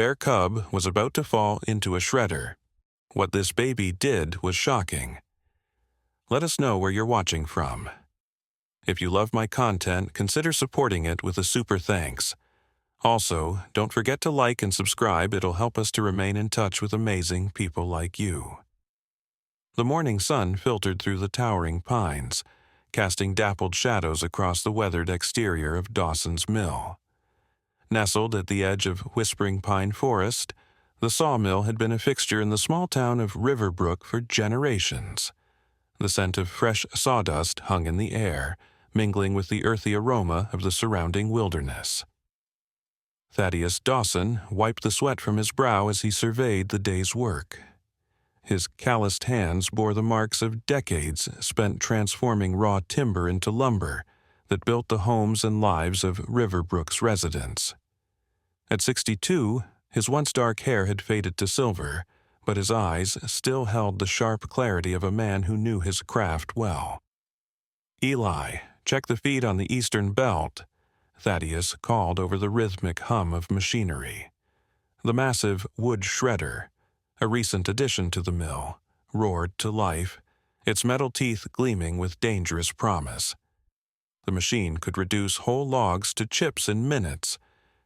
bear cub was about to fall into a shredder. What this baby did was shocking. Let us know where you're watching from. If you love my content, consider supporting it with a super thanks. Also, don't forget to like and subscribe. It'll help us to remain in touch with amazing people like you. The morning sun filtered through the towering pines, casting dappled shadows across the weathered exterior of Dawson's mill. Nestled at the edge of Whispering Pine Forest, the sawmill had been a fixture in the small town of Riverbrook for generations. The scent of fresh sawdust hung in the air, mingling with the earthy aroma of the surrounding wilderness. Thaddius Dawson wiped the sweat from his brow as he surveyed the day's work. His calloused hands bore the marks of decades spent transforming raw timber into lumber that built the homes and lives of Riverbrook's residents. At 62, his once dark hair had faded to silver, but his eyes still held the sharp clarity of a man who knew his craft well. "Eli, check the feed on the eastern belt," Thaddius called over the rhythmic hum of machinery. The massive wood shredder, a recent addition to the mill, roared to life, its metal teeth gleaming with dangerous promise. The machine could reduce whole logs to chips in minutes,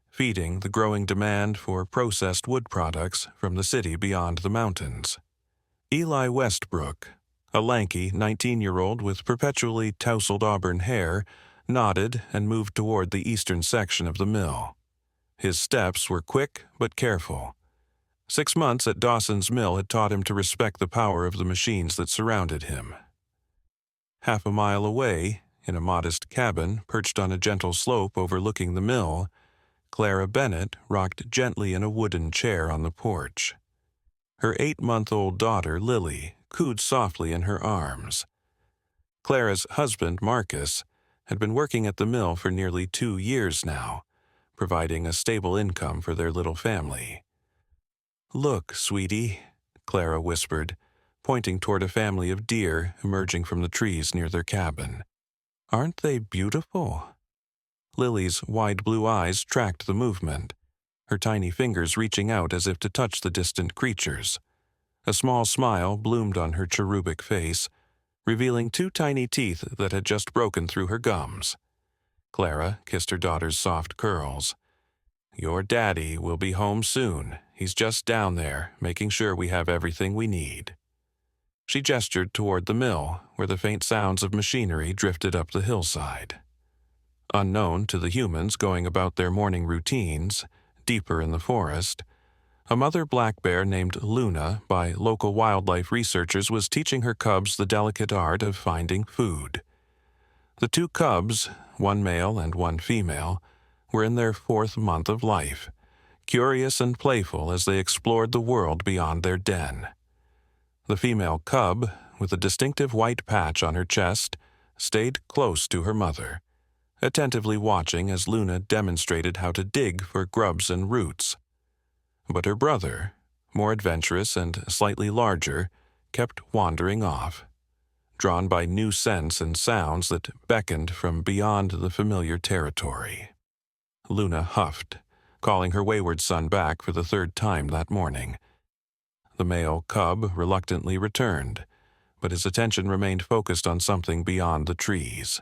feeding the growing demand for processed wood products from the city beyond the mountains. Eli Westbrook, a lanky 19-year-old with perpetually tousled auburn hair, nodded and moved toward the eastern section of the mill. His steps were quick but careful. 6 months at Dawson's mill had taught him to respect the power of the machines that surrounded him. Half a mile away, in a modest cabin perched on a gentle slope overlooking the mill, Clara Bennett rocked gently in a wooden chair on the porch. Her 8-month-old daughter, Lily, cooed softly in her arms. Clara's husband, Marcus, had been working at the mill for nearly 2 years now, providing a stable income for their little family. "Look, sweetie," Clara whispered, pointing toward a family of deer emerging from the trees near their cabin. "Aren't they beautiful?" Lily's wide blue eyes tracked the movement, her tiny fingers reaching out as if to touch the distant creatures. A small smile bloomed on her cherubic face, revealing 2 tiny teeth that had just broken through her gums. Clara kissed her daughter's soft curls. "Your daddy will be home soon. He's just down there, making sure we have everything we need." She gestured toward the mill, where the faint sounds of machinery drifted up the hillside. Unknown to the humans going about their morning routines, deeper in the forest, a mother black bear named Luna by local wildlife researchers was teaching her cubs the delicate art of finding food. The 2 cubs, one male and one female, were in their 4th month of life, curious and playful as they explored the world beyond their den. The female cub, with a distinctive white patch on her chest, stayed close to her mother, attentively watching as Luna demonstrated how to dig for grubs and roots. But her brother, more adventurous and slightly larger, kept wandering off, drawn by new scents and sounds that beckoned from beyond the familiar territory. Luna huffed, calling her wayward son back for the 3rd time that morning. The male cub reluctantly returned, but his attention remained focused on something beyond the trees,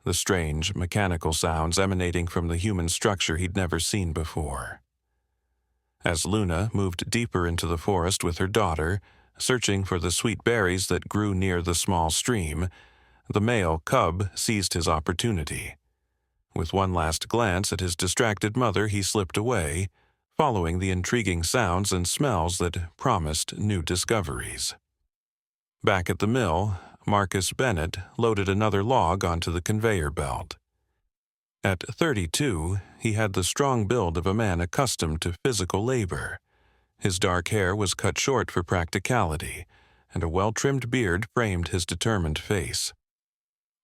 the strange mechanical sounds emanating from the human structure he'd never seen before. As Luna moved deeper into the forest with her daughter, searching for the sweet berries that grew near the small stream, the male cub seized his opportunity. With one last glance at his distracted mother, he slipped away, following the intriguing sounds and smells that promised new discoveries. Back at the mill, Marcus Bennett loaded another log onto the conveyor belt. At 32, he had the strong build of a man accustomed to physical labor. His dark hair was cut short for practicality, and a well-trimmed beard framed his determined face.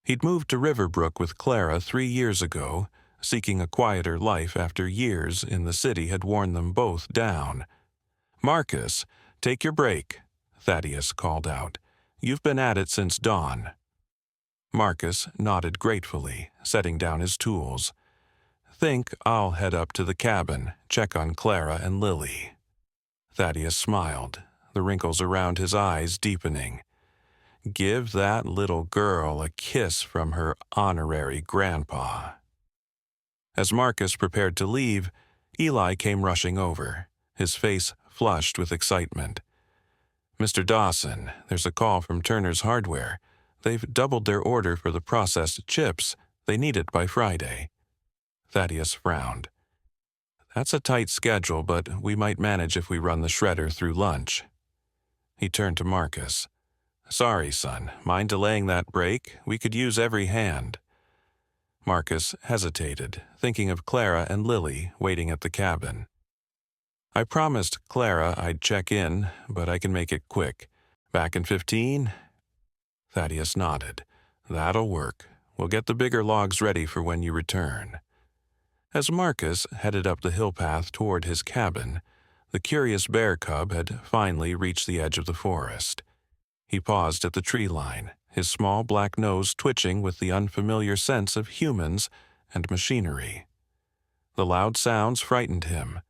He'd moved to Riverbrook with Clara 3 years ago, seeking a quieter life after years in the city had worn them both down. "Marcus, take your break," Thaddius called out. "You've been at it since dawn." Marcus nodded gratefully, setting down his tools. think I'll head up to the cabin, check on Clara and Lily." Thaddius smiled, the wrinkles around his eyes deepening. Give that little girl a kiss from her honorary grandpa. As Marcus prepared to leave, Eli came rushing over, his face flushed with excitement. "Mr. Dawson, there's a call from Turner's Hardware. They've doubled their order for the processed chips. They need it by Friday." Thaddius frowned. "That's a tight schedule, but we might manage if we run the shredder through lunch." He turned to Marcus. "Sorry, son. Mind delaying that break? We could use every hand." Marcus hesitated, thinking of Clara and Lily waiting at the cabin. "I promised Clara I'd check in, but I can make it quick. Back in 15? Thaddius nodded. "That'll work. We'll get the bigger logs ready for when you return." As Marcus headed up the hill path toward his cabin, the curious bear cub had finally reached the edge of the forest. He paused at the tree line, his small black nose twitching with the unfamiliar sense of humans and machinery. The loud sounds frightened him,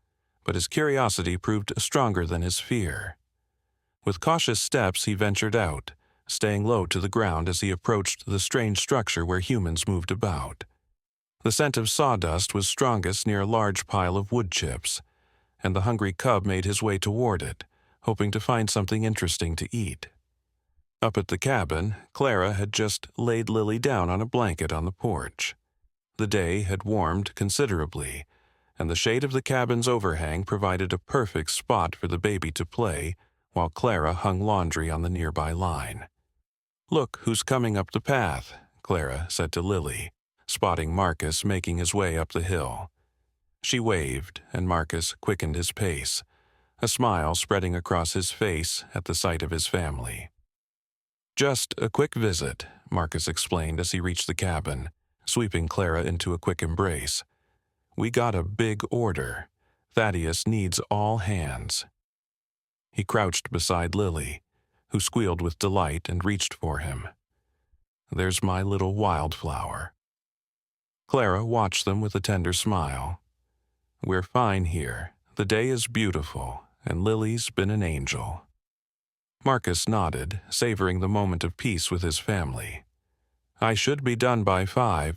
but his curiosity proved stronger than his fear. With cautious steps he ventured out, staying low to the ground as he approached the strange structure where humans moved about. The scent of sawdust was strongest near a large pile of wood chips, and the hungry cub made his way toward it, hoping to find something interesting to eat. Up at the cabin, Clara had just laid Lily down on a blanket on the porch. The day had warmed considerably, and the shade of the cabin's overhang provided a perfect spot for the baby to play while Clara hung laundry on the nearby line. "Look who's coming up the path," Clara said to Lily, spotting Marcus making his way up the hill. She waved, and Marcus quickened his pace, a smile spreading across his face at the sight of his family. "Just a quick visit," Marcus explained as he reached the cabin, sweeping Clara into a quick embrace. "We got a big order. Thaddius needs all hands." He crouched beside Lily, who squealed with delight and reached for him. "There's my little wildflower." Clara watched them with a tender smile. "We're fine here. The day is beautiful, and Lily's been an angel." Marcus nodded, savoring the moment of peace with his family. "I should be done by 5.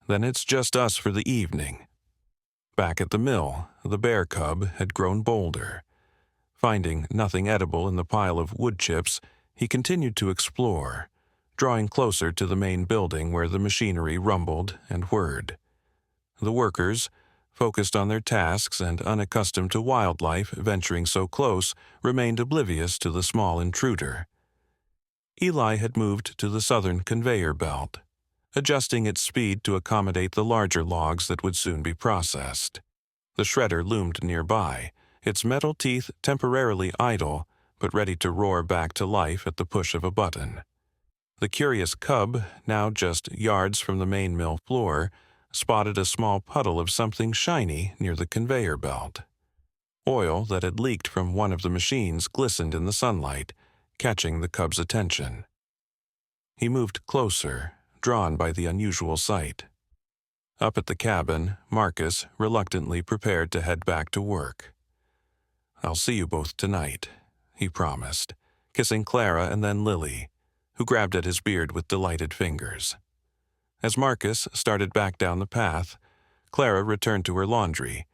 Then it's just us for the evening." Back at the mill, the bear cub had grown bolder. Finding nothing edible in the pile of wood chips, he continued to explore, drawing closer to the main building where the machinery rumbled and whirred. The workers, focused on their tasks and unaccustomed to wildlife venturing so close, remained oblivious to the small intruder. Eli had moved to the southern conveyor belt, adjusting its speed to accommodate the larger logs that would soon be processed. The shredder loomed nearby, its metal teeth temporarily idle, but ready to roar back to life at the push of a button. The curious cub, now just yards from the main mill floor, spotted a small puddle of something shiny near the conveyor belt. Oil that had leaked from one of the machines glistened in the sunlight, catching the cub's attention. He moved closer, drawn by the unusual sight. Up at the cabin, Marcus reluctantly prepared to head back to work. "I'll see you both tonight," he promised, kissing Clara and then Lily, who grabbed at his beard with delighted fingers. As Marcus started back down the path, Clara returned to her laundry,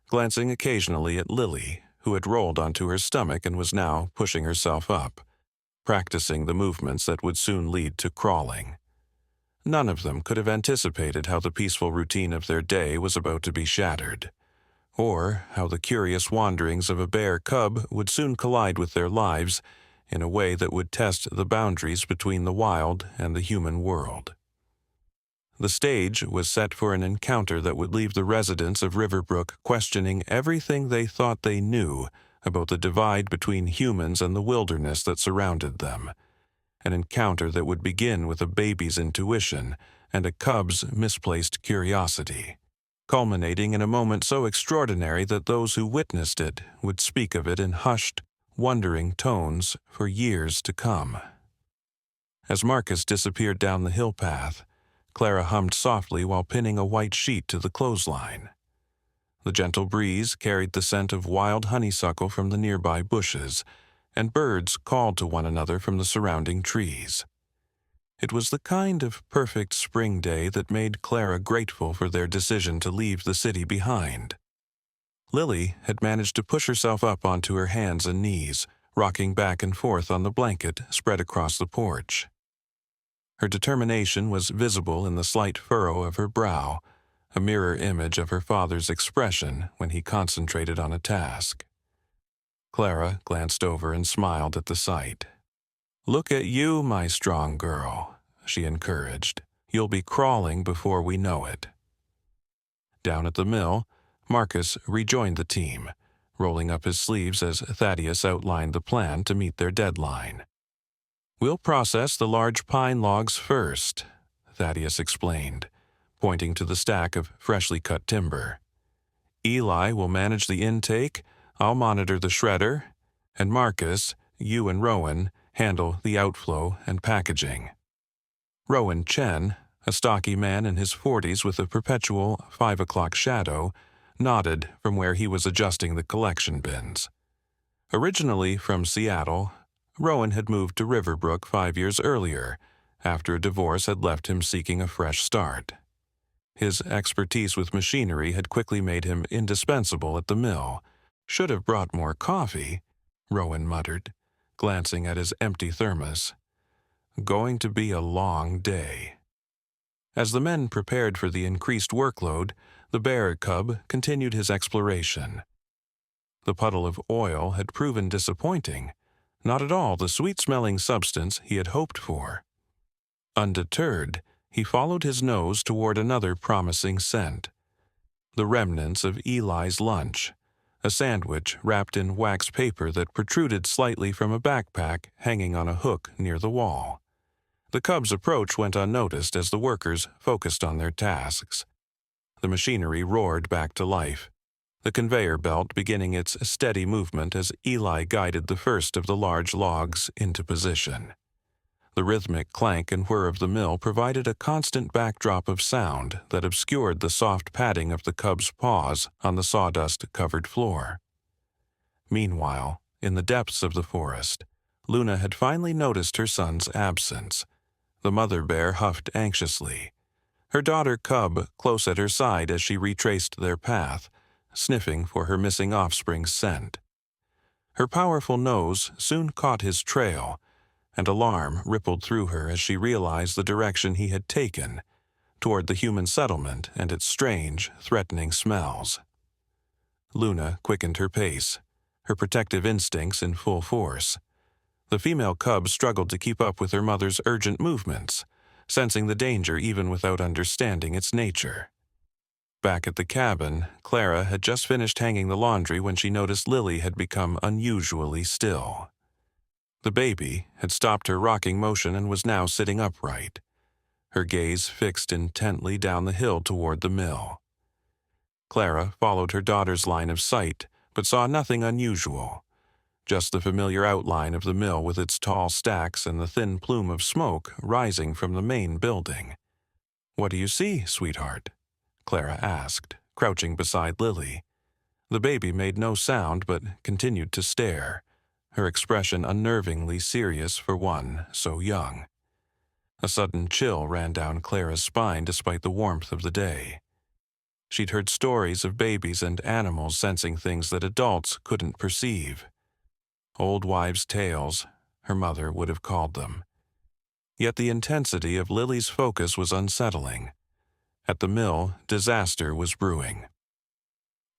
glancing occasionally at Lily, who had rolled onto her stomach and was now pushing herself up, practicing the movements that would soon lead to crawling. None of them could have anticipated how the peaceful routine of their day was about to be shattered, or how the curious wanderings of a bear cub would soon collide with their lives in a way that would test the boundaries between the wild and the human world. The stage was set for an encounter that would leave the residents of Riverbrook questioning everything they thought they knew about the divide between humans and the wilderness that surrounded them. An encounter that would begin with a baby's intuition and a cub's misplaced curiosity, culminating in a moment so extraordinary that those who witnessed it would speak of it in hushed, wondering tones for years to come. As Marcus disappeared down the hill path, Clara hummed softly while pinning a white sheet to the clothesline. The gentle breeze carried the scent of wild honeysuckle from the nearby bushes, and birds called to one another from the surrounding trees. It was the kind of perfect spring day that made Clara grateful for their decision to leave the city behind. Lily had managed to push herself up onto her hands and knees, rocking back and forth on the blanket spread across the porch. Her determination was visible in the slight furrow of her brow, a mirror image of her father's expression when he concentrated on a task. Clara glanced over and smiled at the sight. "Look at you, my strong girl," she encouraged. "You'll be crawling before we know it." Down at the mill, Marcus rejoined the team, rolling up his sleeves as Thaddius outlined the plan to meet their deadline. "We'll process the large pine logs first," Thaddius explained, pointing to the stack of freshly cut timber. "Eli will manage the intake, I'll monitor the shredder, and Marcus, you and Rowan handle the outflow and packaging." Rowan Chen, a stocky man in his 40s with a perpetual 5 o'clock shadow, nodded from where he was adjusting the collection bins. Originally from Seattle, Rowan had moved to Riverbrook 5 years earlier, after a divorce had left him seeking a fresh start. His expertise with machinery had quickly made him indispensable at the mill. "Should have brought more coffee," Rowan muttered, glancing at his empty thermos. Going to be a long day. As the men prepared for the increased workload, the bear cub continued his exploration. The puddle of oil had proven disappointing, not at all the sweet-smelling substance he had hoped for. Undeterred, he followed his nose toward another promising scent. The remnants of Eli's lunch, a sandwich wrapped in wax paper that protruded slightly from a backpack hanging on a hook near the wall. The cub's approach went unnoticed as the workers focused on their tasks. The machinery roared back to life, the conveyor belt beginning its steady movement as Eli guided the first of the large logs into position. The rhythmic clank and whir of the mill provided a constant backdrop of sound that obscured the soft padding of the cub's paws on the sawdust-covered floor. Meanwhile, in the depths of the forest, Luna had finally noticed her son's absence. The mother bear huffed anxiously, her daughter cub close at her side as she retraced their path, sniffing for her missing offspring's scent. Her powerful nose soon caught his trail, and alarm rippled through her as she realized the direction he had taken, toward the human settlement and its strange, threatening smells. Luna quickened her pace, her protective instincts in full force. The female cub struggled to keep up with her mother's urgent movements, sensing the danger even without understanding its nature. Back at the cabin, Clara had just finished hanging the laundry when she noticed Lily had become unusually still. The baby had stopped her rocking motion and was now sitting upright, her gaze fixed intently down the hill toward the mill. Clara followed her daughter's line of sight, but saw nothing unusual. Just the familiar outline of the mill with its tall stacks and the thin plume of smoke rising from the main building. "What do you see, sweetheart?" Clara asked, crouching beside Lily. The baby made no sound but continued to stare, her expression unnervingly serious for one so young. A sudden chill ran down Clara's spine despite the warmth of the day. She'd heard stories of babies and animals sensing things that adults couldn't perceive. Old wives' tales, her mother would have called them. Yet the intensity of Lily's focus was unsettling. At the mill, disaster was brewing.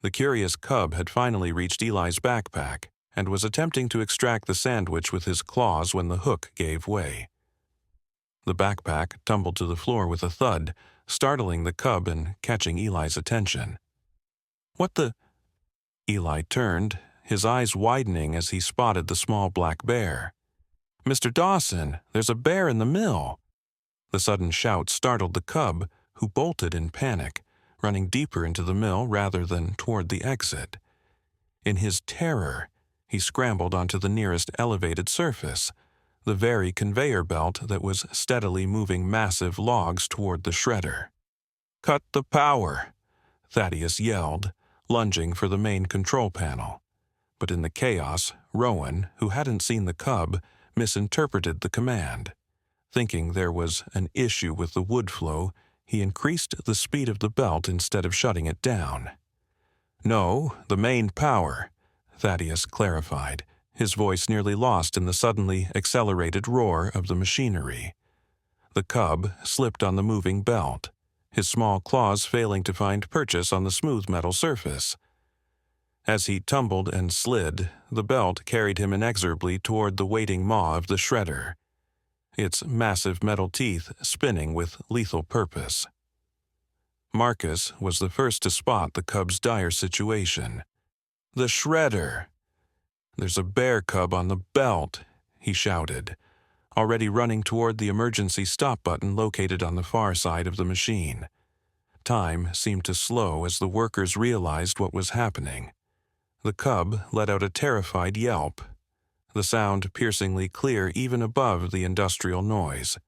The curious cub had finally reached Eli's backpack and was attempting to extract the sandwich with his claws when the hook gave way. The backpack tumbled to the floor with a thud, startling the cub and catching Eli's attention. "What the—" Eli turned, his eyes widening as he spotted the small black bear. "Mr. Dawson, there's a bear in the mill!" The sudden shout startled the cub, who bolted in panic, running deeper into the mill rather than toward the exit. In his terror, he scrambled onto the nearest elevated surface, the very conveyor belt that was steadily moving massive logs toward the shredder. "Cut the power!" Thaddius yelled, lunging for the main control panel. But in the chaos, Rowan, who hadn't seen the cub, misinterpreted the command. Thinking there was an issue with the wood flow, he increased the speed of the belt instead of shutting it down. "No, the main power," Thaddius clarified, his voice nearly lost in the suddenly accelerated roar of the machinery. The cub slipped on the moving belt, his small claws failing to find purchase on the smooth metal surface. As he tumbled and slid, the belt carried him inexorably toward the waiting maw of the shredder, its massive metal teeth spinning with lethal purpose. Marcus was the first to spot the cub's dire situation. "The shredder! There's a bear cub on the belt," he shouted, already running toward the emergency stop button located on the far side of the machine. Time seemed to slow as the workers realized what was happening. The cub let out a terrified yelp, the sound piercingly clear even above the industrial noise.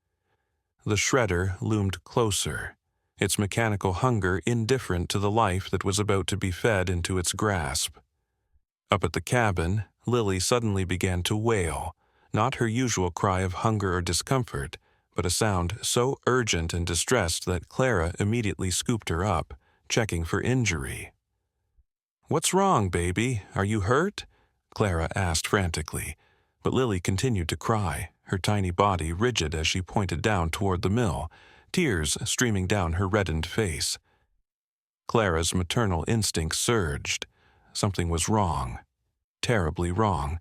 The shredder loomed closer, its mechanical hunger indifferent to the life that was about to be fed into its grasp. Up at the cabin, Lily suddenly began to wail, not her usual cry of hunger or discomfort, but a sound so urgent and distressed that Clara immediately scooped her up, checking for injury. "What's wrong, baby? Are you hurt?" Clara asked frantically, but Lily continued to cry, her tiny body rigid as she pointed down toward the mill, tears streaming down her reddened face. Clara's maternal instinct surged. Something was wrong, terribly wrong.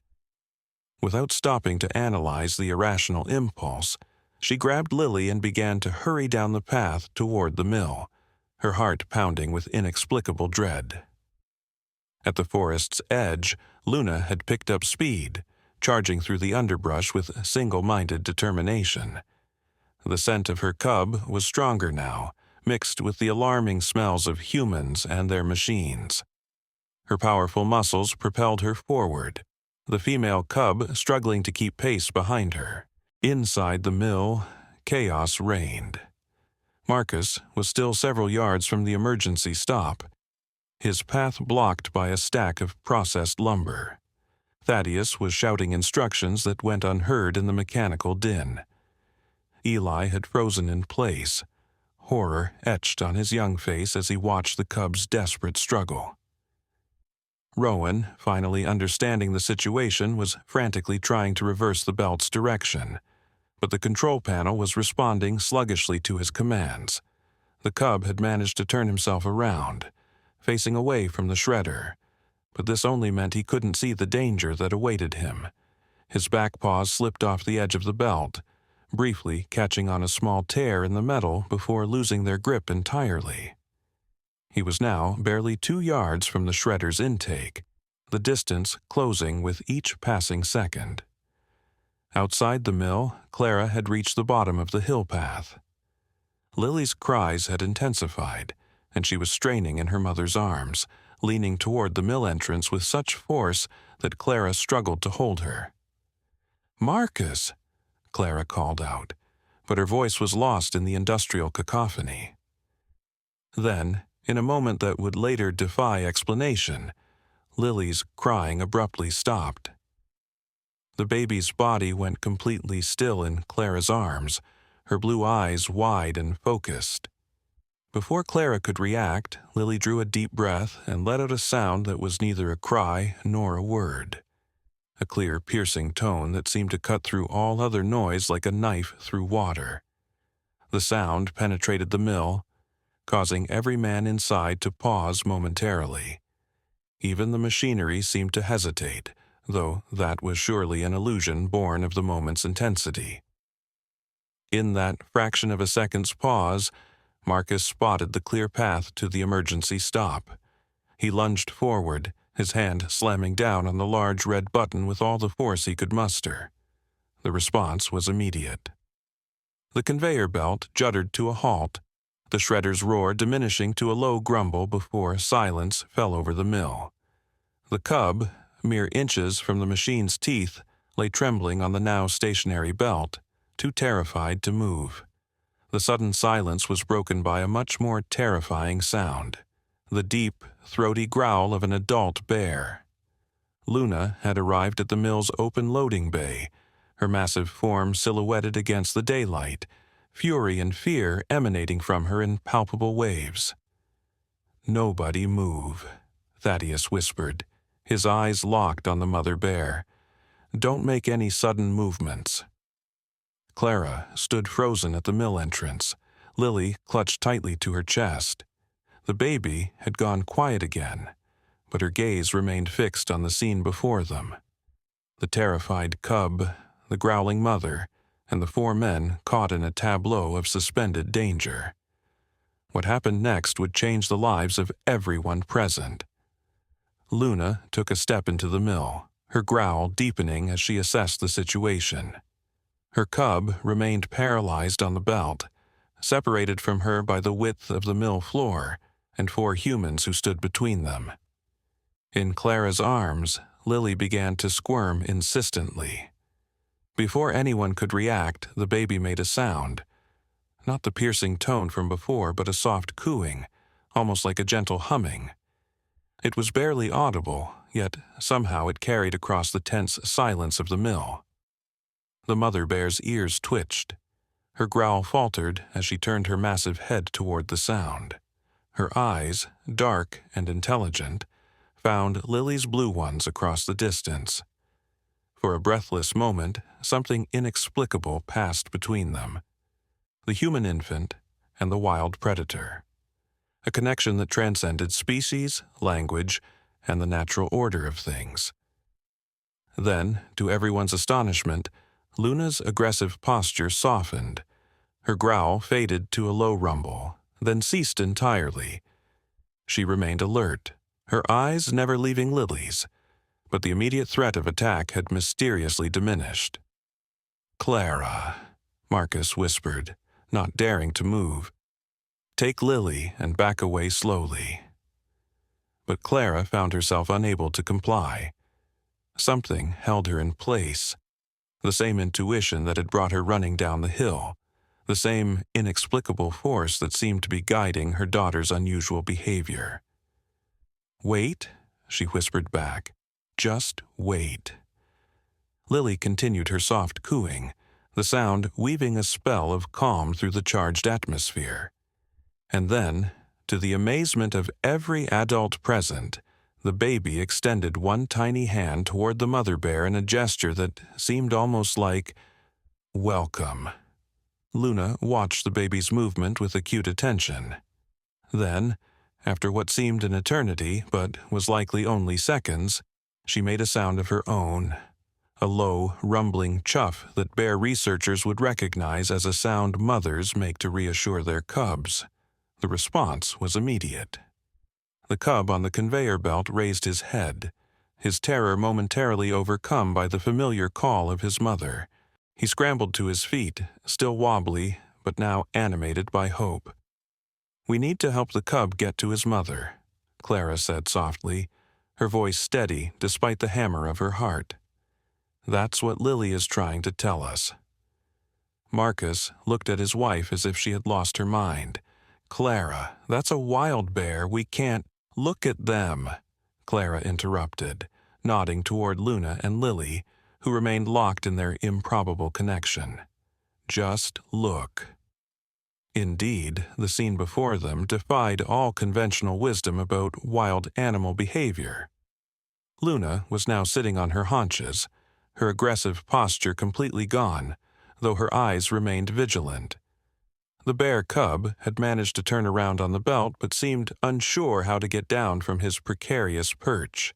Without stopping to analyze the irrational impulse, she grabbed Lily and began to hurry down the path toward the mill, her heart pounding with inexplicable dread. At the forest's edge, Luna had picked up speed, charging through the underbrush with single-minded determination. The scent of her cub was stronger now, mixed with the alarming smells of humans and their machines. Her powerful muscles propelled her forward, the female cub struggling to keep pace behind her. Inside the mill, chaos reigned. Marcus was still several yards from the emergency stop, his path blocked by a stack of processed lumber. Thaddius was shouting instructions that went unheard in the mechanical din. Eli had frozen in place, horror etched on his young face as he watched the cub's desperate struggle. Rowan, finally understanding the situation, was frantically trying to reverse the belt's direction, but the control panel was responding sluggishly to his commands. The cub had managed to turn himself around, facing away from the shredder, but this only meant he couldn't see the danger that awaited him. His back paws slipped off the edge of the belt, briefly catching on a small tear in the metal before losing their grip entirely. He was now barely 2 yards from the shredder's intake, the distance closing with each passing second. Outside the mill, Clara had reached the bottom of the hill path. Lily's cries had intensified, and she was straining in her mother's arms, leaning toward the mill entrance with such force that Clara struggled to hold her. "Marcus!" Clara called out, but her voice was lost in the industrial cacophony. Then, in a moment that would later defy explanation, Lily's crying abruptly stopped. The baby's body went completely still in Clara's arms, her blue eyes wide and focused. Before Clara could react, Lily drew a deep breath and let out a sound that was neither a cry nor a word. A clear, piercing tone that seemed to cut through all other noise like a knife through water. The sound penetrated the mill, causing every man inside to pause momentarily. Even the machinery seemed to hesitate, though that was surely an illusion born of the moment's intensity. In that fraction of a second's pause, Marcus spotted the clear path to the emergency stop. He lunged forward, his hand slamming down on the large red button with all the force he could muster. The response was immediate. The conveyor belt juddered to a halt, the shredder's roar diminishing to a low grumble before silence fell over the mill. The cub, mere inches from the machine's teeth, lay trembling on the now stationary belt, too terrified to move. The sudden silence was broken by a much more terrifying sound, the deep, throaty growl of an adult bear. Luna had arrived at the mill's open loading bay, her massive form silhouetted against the daylight, fury and fear emanating from her in palpable waves. "Nobody move," Thaddius whispered, his eyes locked on the mother bear. "Don't make any sudden movements." Clara stood frozen at the mill entrance, Lily clutched tightly to her chest. The baby had gone quiet again, but her gaze remained fixed on the scene before them. The terrified cub, the growling mother, and the 4 men caught in a tableau of suspended danger. What happened next would change the lives of everyone present. Luna took a step into the mill, her growl deepening as she assessed the situation. Her cub remained paralyzed on the belt, separated from her by the width of the mill floor and 4 humans who stood between them. In Clara's arms, Lily began to squirm insistently. Before anyone could react, the baby made a sound. Not the piercing tone from before, but a soft cooing, almost like a gentle humming. It was barely audible, yet somehow it carried across the tense silence of the mill. The mother bear's ears twitched. Her growl faltered as she turned her massive head toward the sound. Her eyes, dark and intelligent, found Lily's blue ones across the distance. For a breathless moment, something inexplicable passed between them. The human infant and the wild predator. A connection that transcended species, language, and the natural order of things. Then, to everyone's astonishment, Luna's aggressive posture softened. Her growl faded to a low rumble, then ceased entirely. She remained alert, her eyes never leaving Lily's, but the immediate threat of attack had mysteriously diminished. "Clara," Marcus whispered, not daring to move. "Take Lily and back away slowly." But Clara found herself unable to comply. Something held her in place. The same intuition that had brought her running down the hill, the same inexplicable force that seemed to be guiding her daughter's unusual behavior. "Wait," she whispered back. "Just wait." Lily continued her soft cooing, the sound weaving a spell of calm through the charged atmosphere. And then, to the amazement of every adult present, the baby extended one tiny hand toward the mother bear in a gesture that seemed almost like, "Welcome." Luna watched the baby's movement with acute attention. Then, after what seemed an eternity, but was likely only seconds, she made a sound of her own, a low, rumbling chuff that bear researchers would recognize as a sound mothers make to reassure their cubs. The response was immediate. The cub on the conveyor belt raised his head, his terror momentarily overcome by the familiar call of his mother. He scrambled to his feet, still wobbly, but now animated by hope. "We need to help the cub get to his mother," Clara said softly, her voice steady despite the hammer of her heart. "That's what Lily is trying to tell us." Marcus looked at his wife as if she had lost her mind. "Clara, that's a wild bear. We can't—" "Look at them," Clara interrupted, nodding toward Luna and Lily, who remained locked in their improbable connection. "Just look." Indeed, the scene before them defied all conventional wisdom about wild animal behavior. Luna was now sitting on her haunches, her aggressive posture completely gone, though her eyes remained vigilant. The bear cub had managed to turn around on the belt but seemed unsure how to get down from his precarious perch.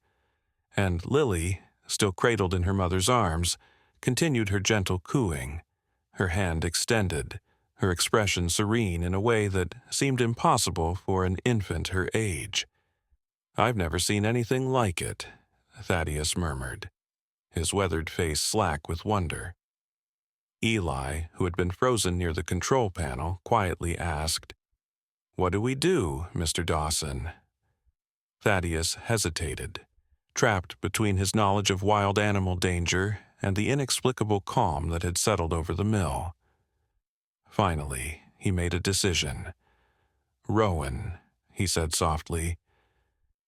And Lily, still cradled in her mother's arms, continued her gentle cooing, her hand extended, her expression serene in a way that seemed impossible for an infant her age. "I've never seen anything like it," Thaddius murmured, his weathered face slack with wonder. Eli, who had been frozen near the control panel, quietly asked, "What do we do, Mr. Dawson?" Thaddius hesitated, trapped between his knowledge of wild animal danger and the inexplicable calm that had settled over the mill. Finally, he made a decision. "Rowan," he said softly,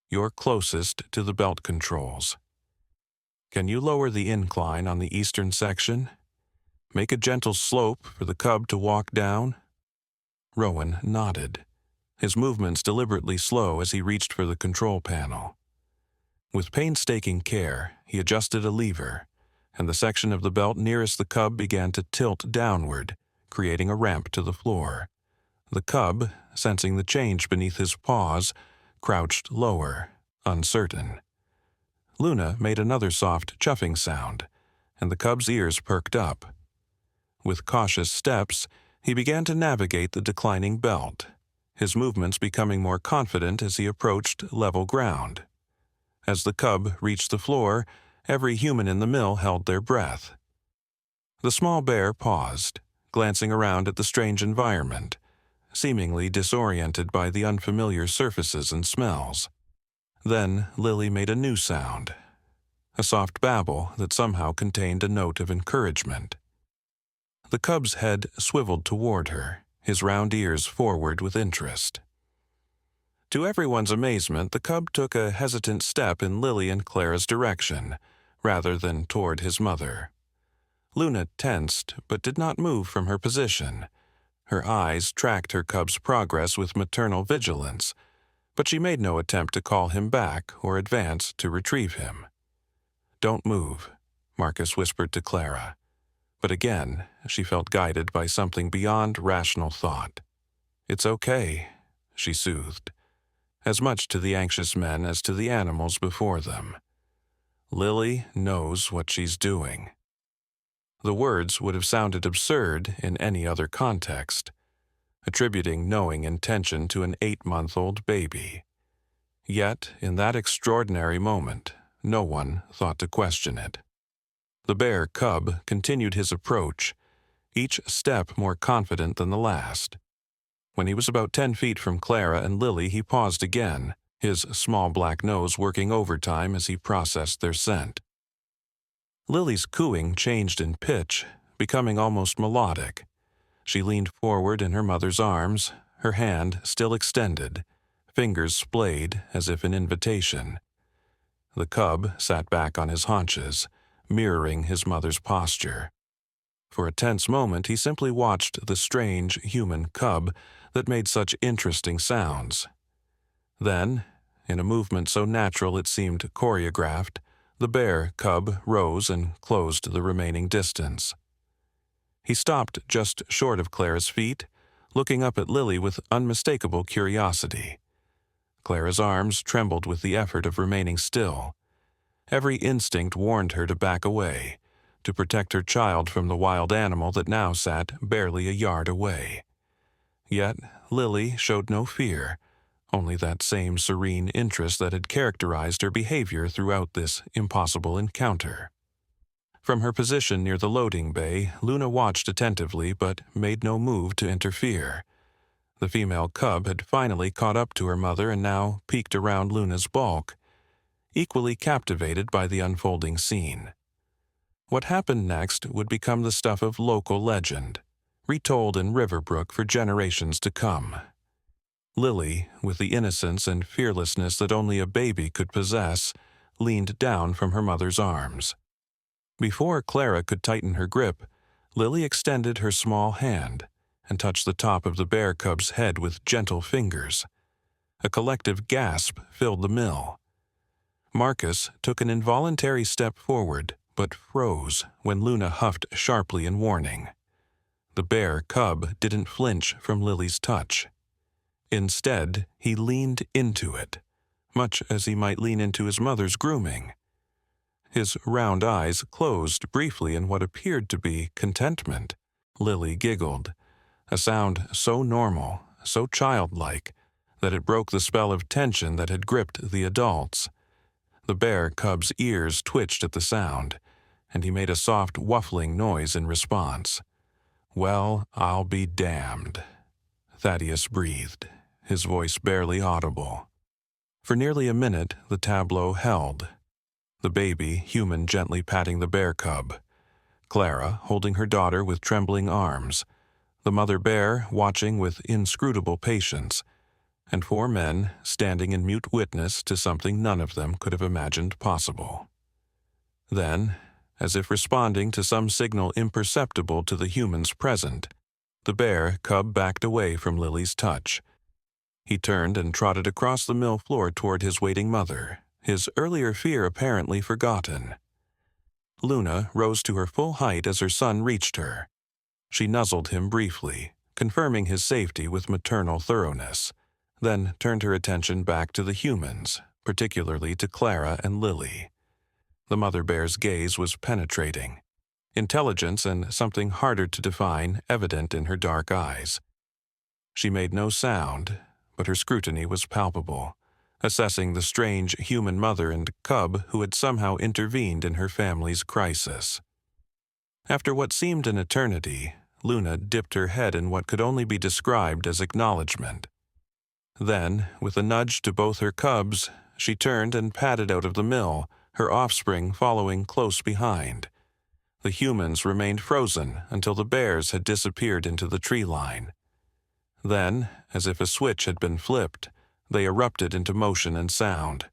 "you're closest to the belt controls. Can you lower the incline on the eastern section? Make a gentle slope for the cub to walk down?" Rowan nodded, his movements deliberately slow as he reached for the control panel. With painstaking care, he adjusted a lever, and the section of the belt nearest the cub began to tilt downward, creating a ramp to the floor. The cub, sensing the change beneath his paws, crouched lower, uncertain. Luna made another soft chuffing sound, and the cub's ears perked up. With cautious steps, he began to navigate the declining belt, his movements becoming more confident as he approached level ground. As the cub reached the floor, every human in the mill held their breath. The small bear paused, glancing around at the strange environment, seemingly disoriented by the unfamiliar surfaces and smells. Then Lily made a new sound, a soft babble that somehow contained a note of encouragement. The cub's head swiveled toward her, his round ears forward with interest. To everyone's amazement, the cub took a hesitant step in Lily and Clara's direction, rather than toward his mother. Luna tensed, but did not move from her position. Her eyes tracked her cub's progress with maternal vigilance, but she made no attempt to call him back or advance to retrieve him. "Don't move," Marcus whispered to Clara. But again, she felt guided by something beyond rational thought. "It's okay," she soothed, as much to the anxious men as to the animals before them. "Lily knows what she's doing." The words would have sounded absurd in any other context, attributing knowing intention to an 8-month-old baby. Yet, in that extraordinary moment, no one thought to question it. The bear cub continued his approach, each step more confident than the last. When he was about 10 feet from Clara and Lily, he paused again, his small black nose working overtime as he processed their scent. Lily's cooing changed in pitch, becoming almost melodic. She leaned forward in her mother's arms, her hand still extended, fingers splayed as if in invitation. The cub sat back on his haunches, mirroring his mother's posture. For a tense moment, he simply watched the strange human cub that made such interesting sounds. Then, in a movement so natural it seemed choreographed, the bear cub rose and closed the remaining distance. He stopped just short of Clara's feet, looking up at Lily with unmistakable curiosity. Clara's arms trembled with the effort of remaining still. Every instinct warned her to back away, to protect her child from the wild animal that now sat barely a yard away. Yet Lily showed no fear, only that same serene interest that had characterized her behavior throughout this impossible encounter. From her position near the loading bay, Luna watched attentively but made no move to interfere. The female cub had finally caught up to her mother and now peeked around Luna's bulk, equally captivated by the unfolding scene. What happened next would become the stuff of local legend, retold in Riverbrook for generations to come. Lily, with the innocence and fearlessness that only a baby could possess, leaned down from her mother's arms. Before Clara could tighten her grip, Lily extended her small hand and touched the top of the bear cub's head with gentle fingers. A collective gasp filled the mill. Marcus took an involuntary step forward, but froze when Luna huffed sharply in warning. The bear cub didn't flinch from Lily's touch. Instead, he leaned into it, much as he might lean into his mother's grooming. His round eyes closed briefly in what appeared to be contentment. Lily giggled, a sound so normal, so childlike, that it broke the spell of tension that had gripped the adults. The bear cub's ears twitched at the sound, and he made a soft waffling noise in response. "Well, I'll be damned," Thaddius breathed, his voice barely audible. For nearly a minute, the tableau held. the baby human gently patting the bear cub, Clara holding her daughter with trembling arms, the mother bear watching with inscrutable patience, and 4 men standing in mute witness to something none of them could have imagined possible. Then, as if responding to some signal imperceptible to the humans present, the bear cub backed away from Lily's touch. He turned and trotted across the mill floor toward his waiting mother, his earlier fear apparently forgotten. Luna rose to her full height as her son reached her. She nuzzled him briefly, confirming his safety with maternal thoroughness, then turned her attention back to the humans, particularly to Clara and Lily. The mother bear's gaze was penetrating, intelligence and something harder to define evident in her dark eyes. She made no sound, but her scrutiny was palpable, assessing the strange human mother and cub who had somehow intervened in her family's crisis. After what seemed an eternity, Luna dipped her head in what could only be described as acknowledgement. Then, with a nudge to both her cubs, she turned and padded out of the mill, her offspring following close behind. The humans remained frozen until the bears had disappeared into the tree line. Then, as if a switch had been flipped, they erupted into motion and sound.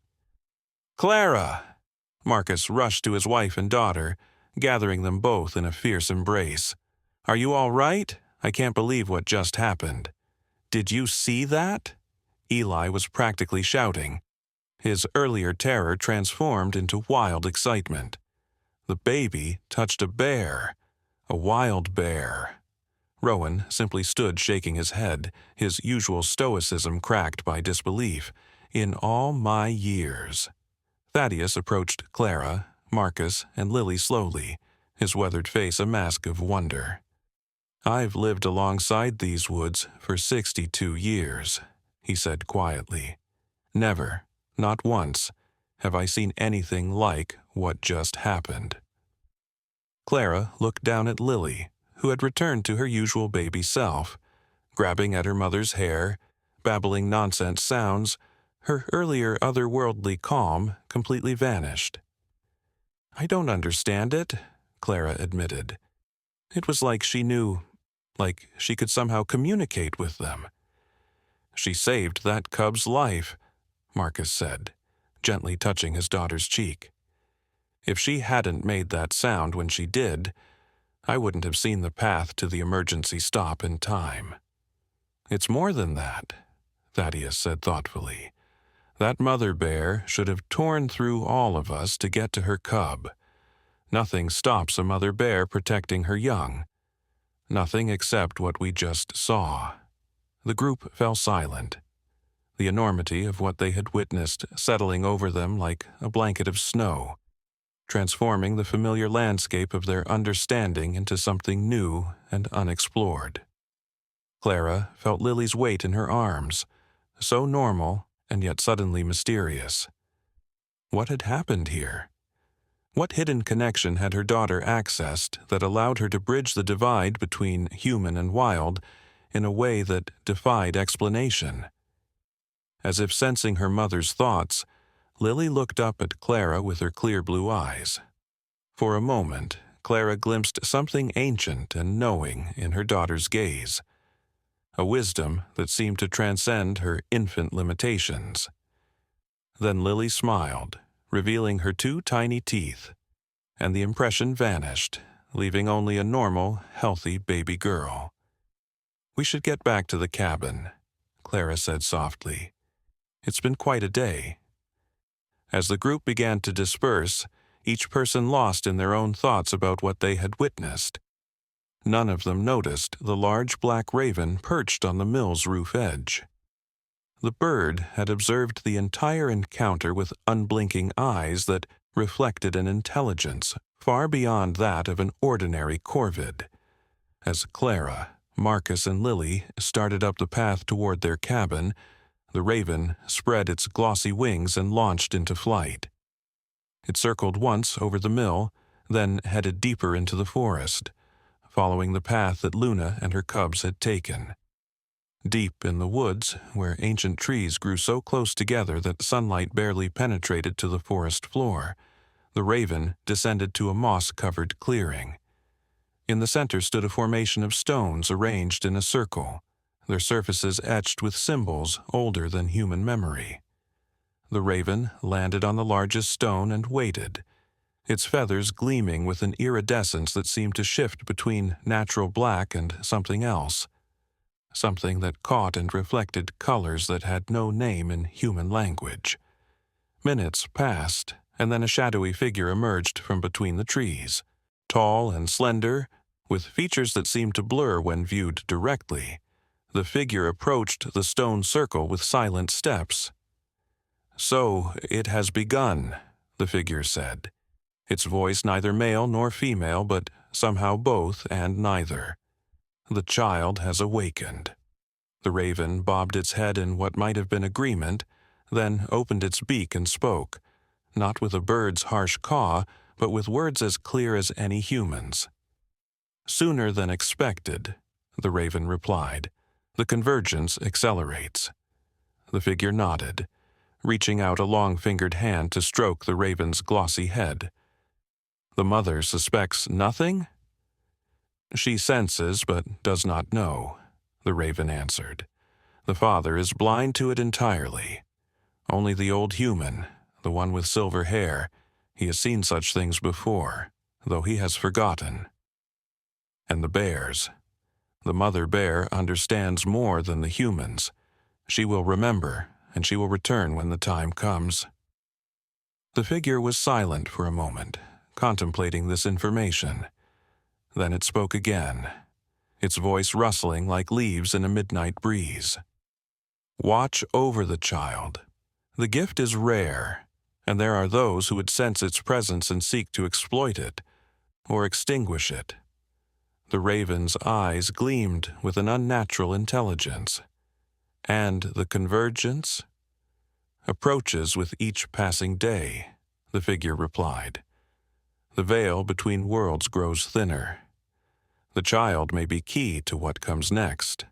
"Clara!" Marcus rushed to his wife and daughter, gathering them both in a fierce embrace. "Are you all right? I can't believe what just happened." "Did you see that?" Eli was practically shouting. His earlier terror transformed into wild excitement. The baby touched a bear, a wild bear. Rowan simply stood shaking his head, his usual stoicism cracked by disbelief. "In all my years." Thaddius approached Clara, Marcus, and Lily slowly, his weathered face a mask of wonder. "I've lived alongside these woods for 62 years, he said quietly. "Never, not once, have I seen anything like what just happened." Clara looked down at Lily, who had returned to her usual baby self, grabbing at her mother's hair, babbling nonsense sounds. Her earlier otherworldly calm completely vanished. "I don't understand it," Clara admitted. It was like she knew, like she could somehow communicate with them. "She saved that cub's life," Marcus said, gently touching his daughter's cheek. "If she hadn't made that sound when she did, I wouldn't have seen the path to the emergency stop in time." "It's more than that," Thaddius said thoughtfully. "That mother bear should have torn through all of us to get to her cub. Nothing stops a mother bear protecting her young. Nothing except what we just saw." The group fell silent, the enormity of what they had witnessed settling over them like a blanket of snow, transforming the familiar landscape of their understanding into something new and unexplored. Clara felt Lily's weight in her arms, so normal and yet suddenly mysterious. What had happened here? What hidden connection had her daughter accessed that allowed her to bridge the divide between human and wild in a way that defied explanation? As if sensing her mother's thoughts, Lily looked up at Clara with her clear blue eyes. For a moment, Clara glimpsed something ancient and knowing in her daughter's gaze, a wisdom that seemed to transcend her infant limitations. Then Lily smiled, revealing her 2 tiny teeth, and the impression vanished, leaving only a normal, healthy baby girl. "We should get back to the cabin," Clara said softly. "It's been quite a day." As the group began to disperse, each person lost in their own thoughts about what they had witnessed. None of them noticed the large black raven perched on the mill's roof edge. The bird had observed the entire encounter with unblinking eyes that reflected an intelligence far beyond that of an ordinary corvid. As Clara, Marcus, and Lily started up the path toward their cabin, the raven spread its glossy wings and launched into flight. It circled once over the mill, then headed deeper into the forest, following the path that Luna and her cubs had taken. Deep in the woods, where ancient trees grew so close together that sunlight barely penetrated to the forest floor, The raven descended to a moss-covered clearing. In the center stood a formation of stones arranged in a circle, their surfaces etched with symbols older than human memory. The raven landed on the largest stone and waited, its feathers gleaming with an iridescence that seemed to shift between natural black and something else, something that caught and reflected colors that had no name in human language. Minutes passed, and then a shadowy figure emerged from between the trees, tall and slender, with features that seemed to blur when viewed directly. The figure approached the stone circle with silent steps. "So it has begun," the figure said, its voice neither male nor female, but somehow both and neither. "The child has awakened." The raven bobbed its head in what might have been agreement, then opened its beak and spoke, not with a bird's harsh caw, but with words as clear as any human's. "Sooner than expected," the raven replied. "The convergence accelerates." The figure nodded, reaching out a long-fingered hand to stroke the raven's glossy head. "The mother suspects nothing?" "She senses but does not know," the raven answered. "The father is blind to it entirely. Only the old human, the one with silver hair, he has seen such things before, though he has forgotten. And the bears. The mother bear understands more than the humans. She will remember, and she will return when the time comes." The figure was silent for a moment, contemplating this information. Then it spoke again, its voice rustling like leaves in a midnight breeze. "Watch over the child. The gift is rare, and there are those who would sense its presence and seek to exploit it, or extinguish it." The raven's eyes gleamed with an unnatural intelligence. "And the convergence?" "Approaches with each passing day," the figure replied. "The veil between worlds grows thinner. The child may be key to what comes next."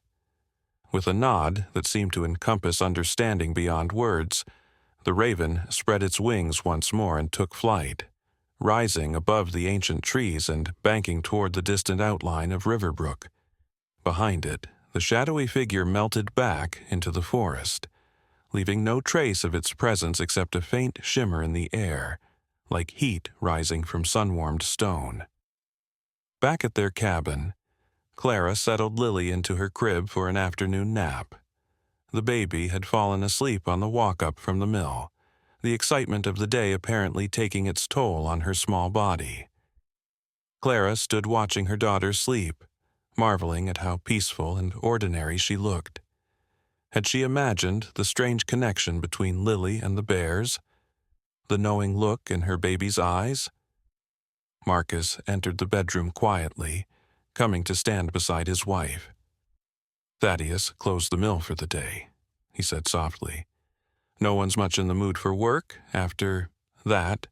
With a nod that seemed to encompass understanding beyond words, the raven spread its wings once more and took flight, rising above the ancient trees and banking toward the distant outline of Riverbrook. Behind it, the shadowy figure melted back into the forest, leaving no trace of its presence except a faint shimmer in the air, like heat rising from sun-warmed stone. Back at their cabin, Clara settled Lily into her crib for an afternoon nap. The baby had fallen asleep on the walk up from the mill, the excitement of the day apparently taking its toll on her small body. Clara stood watching her daughter sleep, marveling at how peaceful and ordinary she looked. Had she imagined the strange connection between Lily and the bears? The knowing look in her baby's eyes? Marcus entered the bedroom quietly, coming to stand beside his wife. "Thaddius closed the mill for the day," he said softly. "No one's much in the mood for work after that."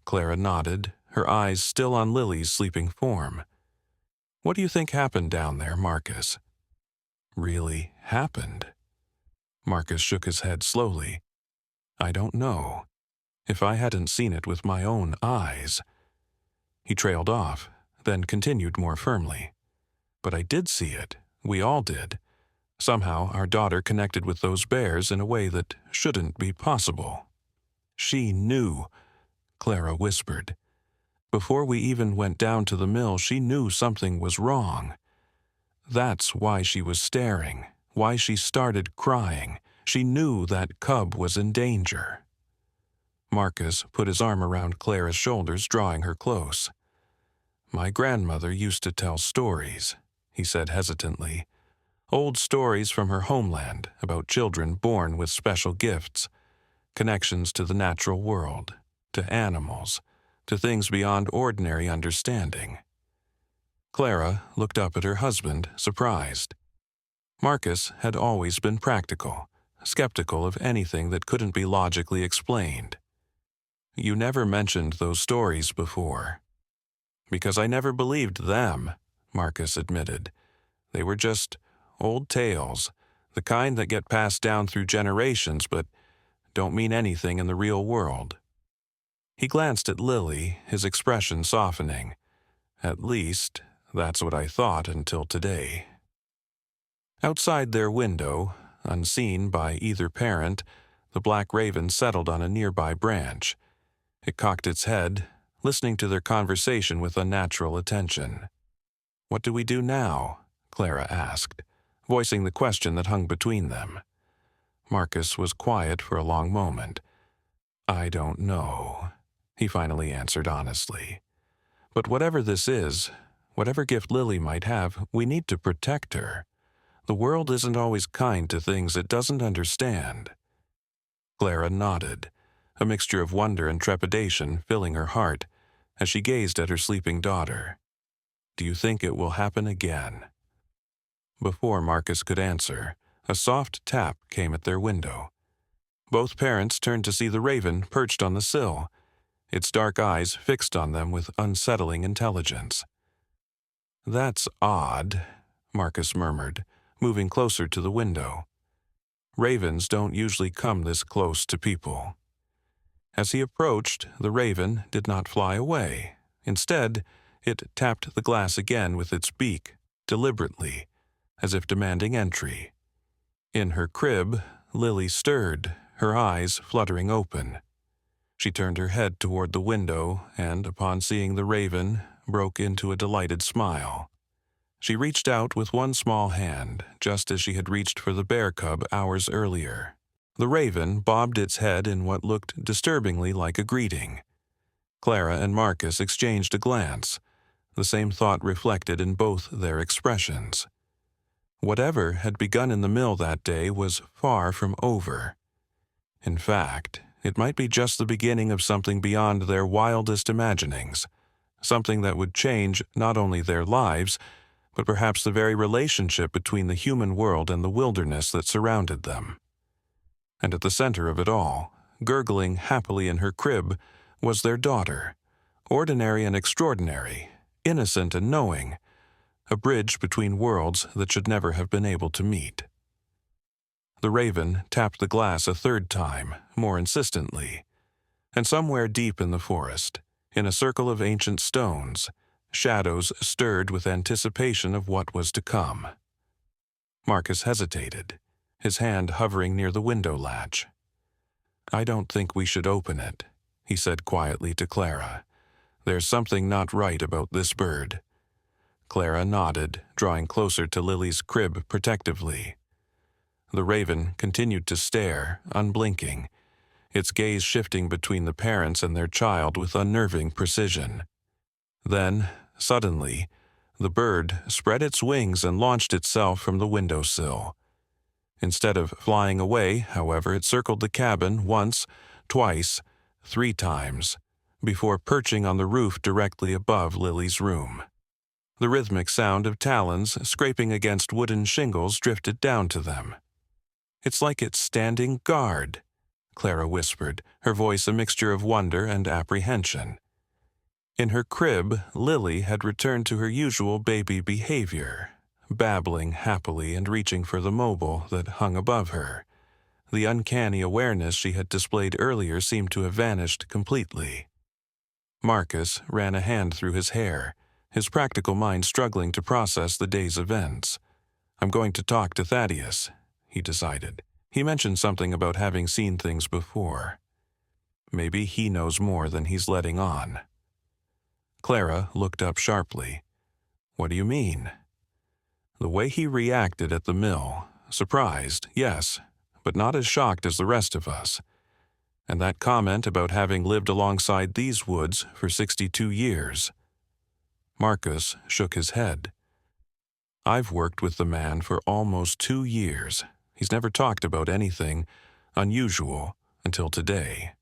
Clara nodded, her eyes still on Lily's sleeping form. "What do you think happened down there, Marcus?" "Really happened?" Marcus shook his head slowly. "I don't know. If I hadn't seen it with my own eyes." He trailed off, then continued more firmly. "But I did see it. We all did. Somehow our daughter connected with those bears in a way that shouldn't be possible." "She knew," Clara whispered. "Before we even went down to the mill, she knew something was wrong. That's why she was staring, why she started crying. She knew that cub was in danger." Marcus put his arm around Clara's shoulders, drawing her close. "My grandmother used to tell stories," he said hesitantly. "Old stories from her homeland about children born with special gifts, connections to the natural world, to animals, to things beyond ordinary understanding." Clara looked up at her husband, surprised. Marcus had always been practical, skeptical of anything that couldn't be logically explained. "You never mentioned those stories before." "Because I never believed them," Marcus admitted. "They were just old tales, the kind that get passed down through generations but don't mean anything in the real world." He glanced at Lily, his expression softening. At least, that's what I thought until today. Outside their window, unseen by either parent, the black raven settled on a nearby branch. It cocked its head, listening to their conversation with unnatural attention. "What do we do now?" Clara asked, voicing the question that hung between them. Marcus was quiet for a long moment. "I don't know," he finally answered honestly. "But whatever this is, whatever gift Lily might have, we need to protect her. The world isn't always kind to things it doesn't understand." Clara nodded, a mixture of wonder and trepidation filling her heart as she gazed at her sleeping daughter. "Do you think it will happen again?" Before Marcus could answer, a soft tap came at their window. Both parents turned to see the raven perched on the sill, its dark eyes fixed on them with unsettling intelligence. "That's odd," Marcus murmured, moving closer to the window. "Ravens don't usually come this close to people." As he approached, the raven did not fly away. Instead, it tapped the glass again with its beak, deliberately, as if demanding entry. In her crib, Lily stirred, her eyes fluttering open. She turned her head toward the window and, upon seeing the raven, broke into a delighted smile. She reached out with one small hand, just as she had reached for the bear cub hours earlier. The raven bobbed its head in what looked disturbingly like a greeting. Clara and Marcus exchanged a glance, the same thought reflected in both their expressions. Whatever had begun in the mill that day was far from over. In fact, it might be just the beginning of something beyond their wildest imaginings, something that would change not only their lives, but perhaps the very relationship between the human world and the wilderness that surrounded them. And at the center of it all, gurgling happily in her crib, was their daughter, ordinary and extraordinary, innocent and knowing, a bridge between worlds that should never have been able to meet. The raven tapped the glass a third time, more insistently, and somewhere deep in the forest, in a circle of ancient stones, shadows stirred with anticipation of what was to come. Marcus hesitated, his hand hovering near the window latch. "I don't think we should open it," he said quietly to Clara. "There's something not right about this bird." Clara nodded, drawing closer to Lily's crib protectively. The raven continued to stare, unblinking, its gaze shifting between the parents and their child with unnerving precision. Then, suddenly, the bird spread its wings and launched itself from the windowsill. Instead of flying away, however, it circled the cabin once, twice, 3 times, before perching on the roof directly above Lily's room. The rhythmic sound of talons scraping against wooden shingles drifted down to them. "It's like it's standing guard," Clara whispered, her voice a mixture of wonder and apprehension. In her crib, Lily had returned to her usual baby behavior, babbling happily and reaching for the mobile that hung above her. The uncanny awareness she had displayed earlier seemed to have vanished completely. Marcus ran a hand through his hair, his practical mind struggling to process the day's events. "I'm going to talk to Thaddius," he decided. "He mentioned something about having seen things before. Maybe he knows more than he's letting on." Clara looked up sharply. "What do you mean?" The way he reacted at the mill, surprised, yes, but not as shocked as the rest of us. And that comment about having lived alongside these woods for 62 years. Marcus shook his head. "I've worked with the man for almost 2 years. He's never talked about anything unusual until today."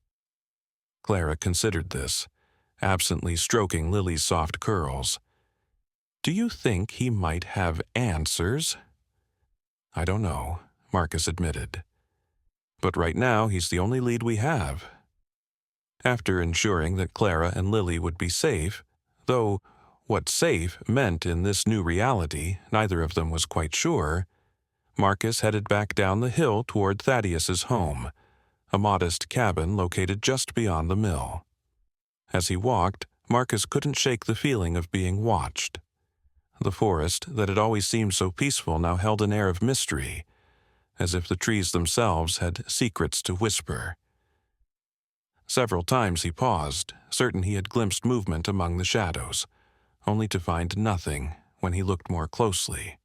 Clara considered this, absently stroking Lily's soft curls. "Do you think he might have answers?" "I don't know," Marcus admitted. "But right now he's the only lead we have." After ensuring that Clara and Lily would be safe, though what safe meant in this new reality neither of them was quite sure, Marcus headed back down the hill toward Thaddius's home, a modest cabin located just beyond the mill. As he walked, Marcus couldn't shake the feeling of being watched. The forest, that had always seemed so peaceful, now held an air of mystery, as if the trees themselves had secrets to whisper. Several times he paused, certain he had glimpsed movement among the shadows, only to find nothing when he looked more closely.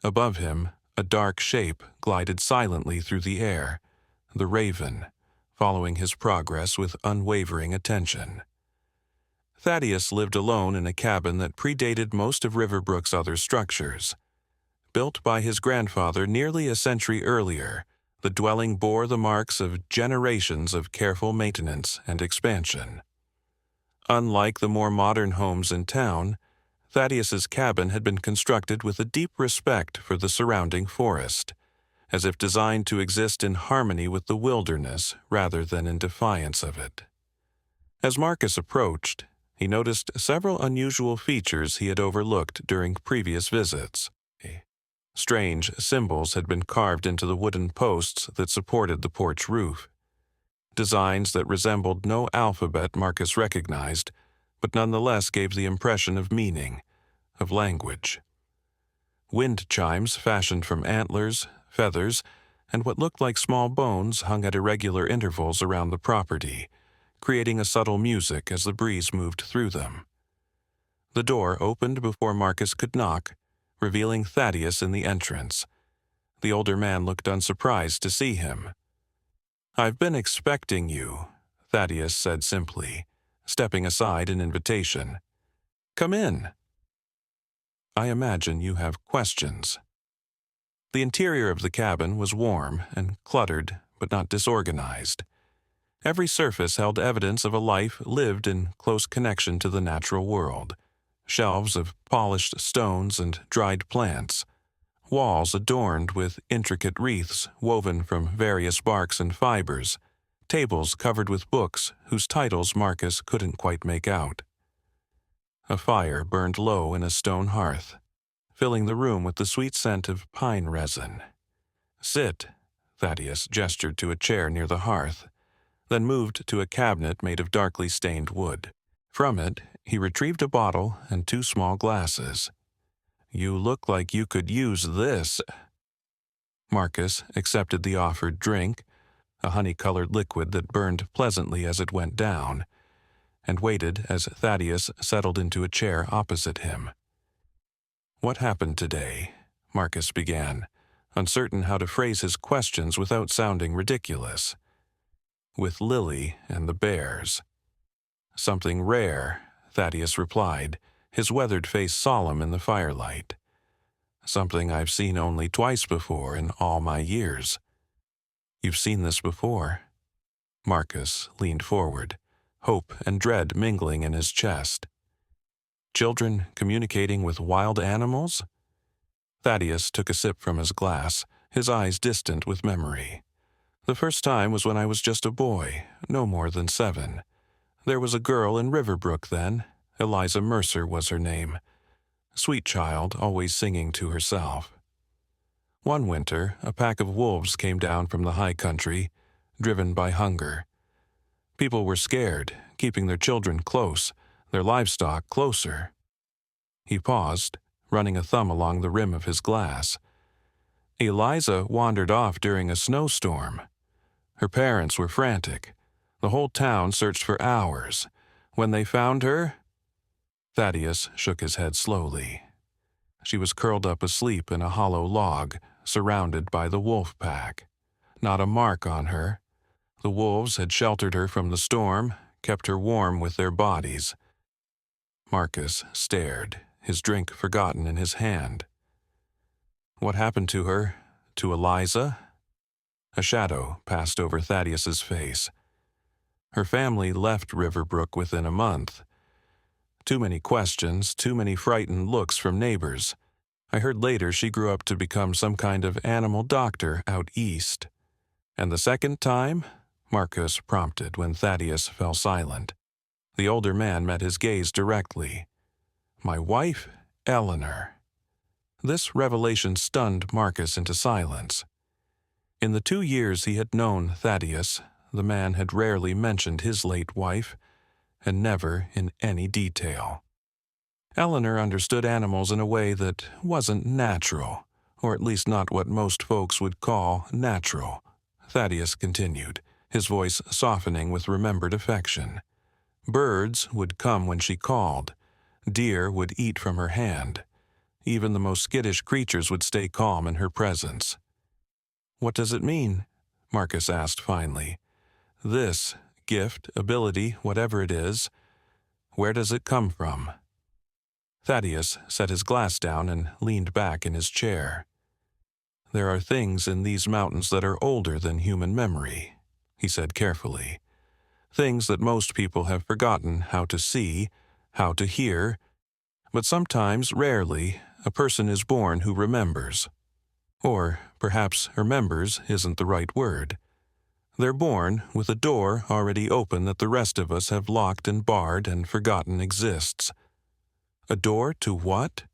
Above him, a dark shape glided silently through the air, the raven, following his progress with unwavering attention. Thaddius lived alone in a cabin that predated most of Riverbrook's other structures. Built by his grandfather nearly a century earlier, the dwelling bore the marks of generations of careful maintenance and expansion. Unlike the more modern homes in town, Thaddius's cabin had been constructed with a deep respect for the surrounding forest, as if designed to exist in harmony with the wilderness rather than in defiance of it. As Marcus approached, he noticed several unusual features he had overlooked during previous visits. Strange symbols had been carved into the wooden posts that supported the porch roof. Designs that resembled no alphabet Marcus recognized, but nonetheless gave the impression of meaning, of language. Wind chimes fashioned from antlers, feathers, and what looked like small bones hung at irregular intervals around the property, creating a subtle music as the breeze moved through them. The door opened before Marcus could knock, revealing Thaddius in the entrance. The older man looked unsurprised to see him. "I've been expecting you," Thaddius said simply, stepping aside in invitation. "Come in." "I imagine you have questions." The interior of the cabin was warm and cluttered, but not disorganized. Every surface held evidence of a life lived in close connection to the natural world. Shelves of polished stones and dried plants, walls adorned with intricate wreaths woven from various barks and fibers, tables covered with books whose titles Marcus couldn't quite make out. A fire burned low in a stone hearth, filling the room with the sweet scent of pine resin. "Sit," Thaddius gestured to a chair near the hearth, then moved to a cabinet made of darkly stained wood. From it, he retrieved a bottle and 2 small glasses. "You look like you could use this." Marcus accepted the offered drink, a honey-colored liquid that burned pleasantly as it went down, and waited as Thaddius settled into a chair opposite him. "What happened today?" Marcus began, uncertain how to phrase his questions without sounding ridiculous. "With Lily and the bears." "Something rare," Thaddius replied, his weathered face solemn in the firelight. "Something I've seen only twice before in all my years." "You've seen this before?" Marcus leaned forward, hope and dread mingling in his chest. "Children communicating with wild animals?" Thaddius took a sip from his glass, his eyes distant with memory. "The first time was when I was just a boy, no more than 7. There was a girl in Riverbrook then. Eliza Mercer was her name. Sweet child, always singing to herself. One winter, a pack of wolves came down from the high country, driven by hunger. People were scared, keeping their children close, their livestock closer." He paused, running a thumb along the rim of his glass. "Eliza wandered off during a snowstorm. Her parents were frantic. The whole town searched for hours. When they found her..." Thaddius shook his head slowly. "She was curled up asleep in a hollow log, surrounded by the wolf pack. Not a mark on her. The wolves had sheltered her from the storm, kept her warm with their bodies." Marcus stared, his drink forgotten in his hand. "What happened to her? To Eliza?" A shadow passed over Thaddius's face. "Her family left Riverbrook within a month. Too many questions, too many frightened looks from neighbors. I heard later she grew up to become some kind of animal doctor out east." "And the second time?" Marcus prompted when Thaddius fell silent. The older man met his gaze directly. "My wife, Eleanor." This revelation stunned Marcus into silence. In the 2 years he had known Thaddius, the man had rarely mentioned his late wife, and never in any detail. Eleanor understood animals in a way that wasn't natural, or at least not what most folks would call natural. Thaddeus continued, his voice softening with remembered affection. Birds would come when she called. Deer would eat from her hand. Even the most skittish creatures would stay calm in her presence. "What does it mean?" Marcus asked finally. "This gift, ability, whatever it is, where does it come from?" Thaddeus set his glass down and leaned back in his chair. "There are things in these mountains that are older than human memory," he said carefully. "Things that most people have forgotten how to see, how to hear, but sometimes, rarely, a person is born who remembers. Or perhaps remembers isn't the right word. They're born with a door already open that the rest of us have locked and barred and forgotten exists. A door to what?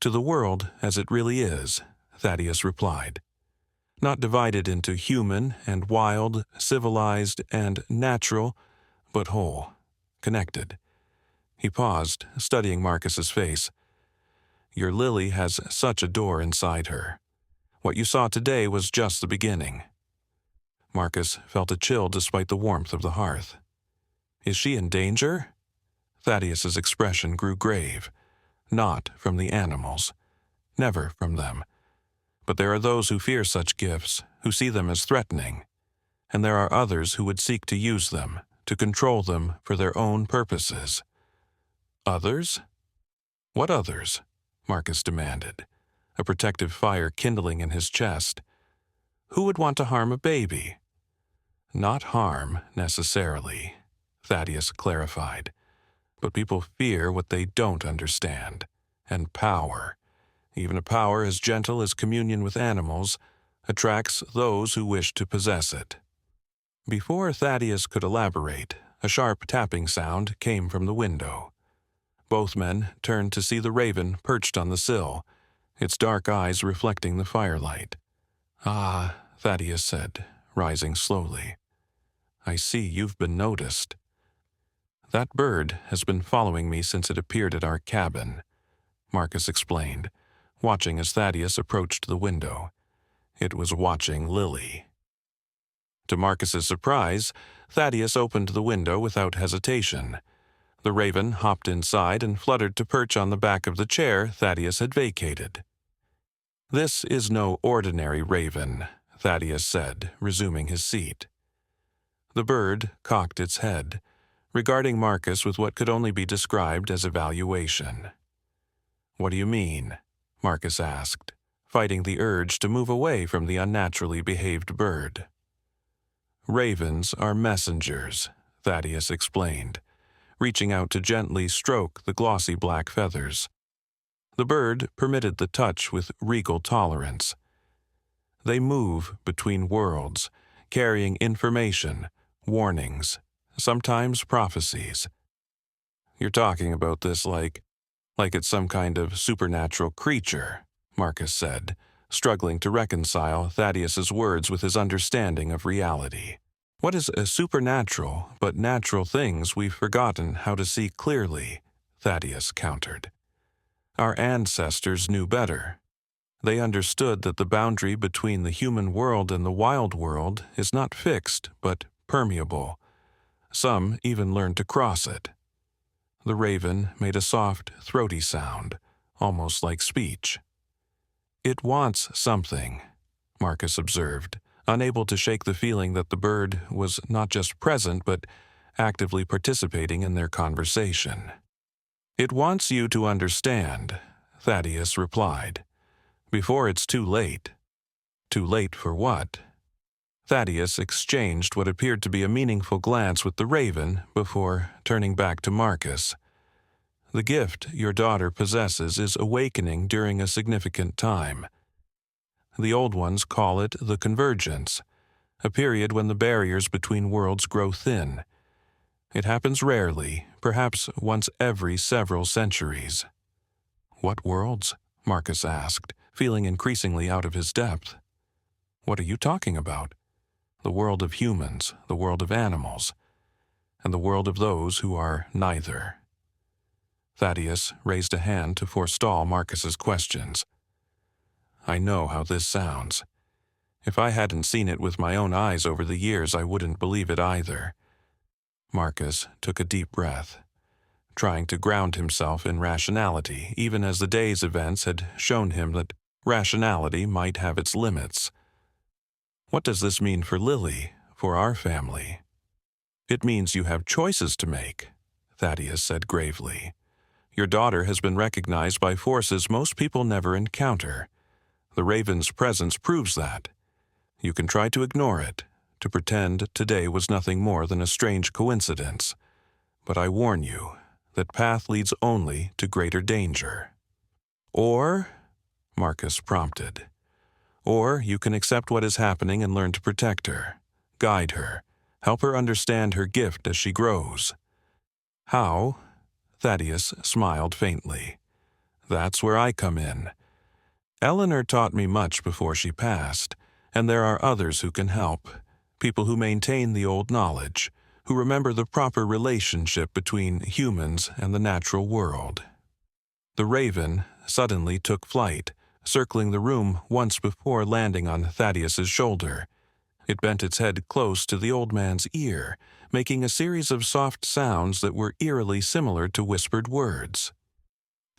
To the world as it really is," Thaddeus replied. "Not divided into human and wild, civilized and natural, but whole, connected." He paused, studying Marcus's face. "Your Lily has such a door inside her. What you saw today was just the beginning." Marcus felt a chill despite the warmth of the hearth. "Is she in danger?" Thaddeus's expression grew grave. "Not from the animals. Never from them. But there are those who fear such gifts, who see them as threatening. And there are others who would seek to use them, to control them for their own purposes." "Others? What others?" Marcus demanded, a protective fire kindling in his chest. "Who would want to harm a baby?" "Not harm, necessarily," Thaddeus clarified. "But people fear what they don't understand. And power, even a power as gentle as communion with animals, attracts those who wish to possess it." Before Thaddeus could elaborate, a sharp tapping sound came from the window. Both men turned to see the raven perched on the sill, its dark eyes reflecting the firelight. "Ah," Thaddeus said, rising slowly. "I see you've been noticed. That bird has been following me since it appeared at our cabin," Marcus explained, watching as Thaddeus approached the window. It was watching Lily. To Marcus's surprise, Thaddeus opened the window without hesitation. The raven hopped inside and fluttered to perch on the back of the chair Thaddeus had vacated. "This is no ordinary raven," Thaddeus said, resuming his seat. The bird cocked its head, regarding Marcus with what could only be described as evaluation. "What do you mean?" Marcus asked, fighting the urge to move away from the unnaturally behaved bird. "Ravens are messengers," Thaddeus explained, reaching out to gently stroke the glossy black feathers. The bird permitted the touch with regal tolerance. "They move between worlds, carrying information, warnings, sometimes prophecies." "You're talking about this like it's some kind of supernatural creature," Marcus said, struggling to reconcile Thaddeus's words with his understanding of reality. "What is a supernatural but natural things we've forgotten how to see clearly?" Thaddeus countered. "Our ancestors knew better. They understood that the boundary between the human world and the wild world is not fixed but permeable. Some even learned to cross it." The raven made a soft, throaty sound, almost like speech. "It wants something," Marcus observed, unable to shake the feeling that the bird was not just present but actively participating in their conversation. "It wants you to understand," Thaddeus replied, "before it's too late." "Too late for what?" Thaddeus exchanged what appeared to be a meaningful glance with the raven before turning back to Marcus. "The gift your daughter possesses is awakening during a significant time. The old ones call it the convergence, a period when the barriers between worlds grow thin. It happens rarely, perhaps once every several centuries." "What worlds?" Marcus asked, feeling increasingly out of his depth. "What are you talking about?" "The world of humans, the world of animals. and the world of those who are neither. Thaddius raised a hand to forestall Marcus's questions. I know how this sounds. If I hadn't seen it with my own eyes over the years, I wouldn't believe it either. Marcus took a deep breath, trying to ground himself in rationality, even as the day's events had shown him that rationality might have its limits. What does this mean for Lily, for our family? It means you have choices to make, Thaddius said gravely. Your daughter has been recognized by forces most people never encounter. The Raven's presence proves that. You can try to ignore it, to pretend today was nothing more than a strange coincidence. But I warn you, that path leads only to greater danger. Or, Marcus prompted, or you can accept what is happening and learn to protect her, guide her, help her understand her gift as she grows. How? Thaddius smiled faintly. That's where I come in. Eleanor taught me much before she passed, and there are others who can help, people who maintain the old knowledge, who remember the proper relationship between humans and the natural world. The Raven suddenly took flight, circling the room once before landing on Thaddius's shoulder. It bent its head close to the old man's ear, making a series of soft sounds that were eerily similar to whispered words.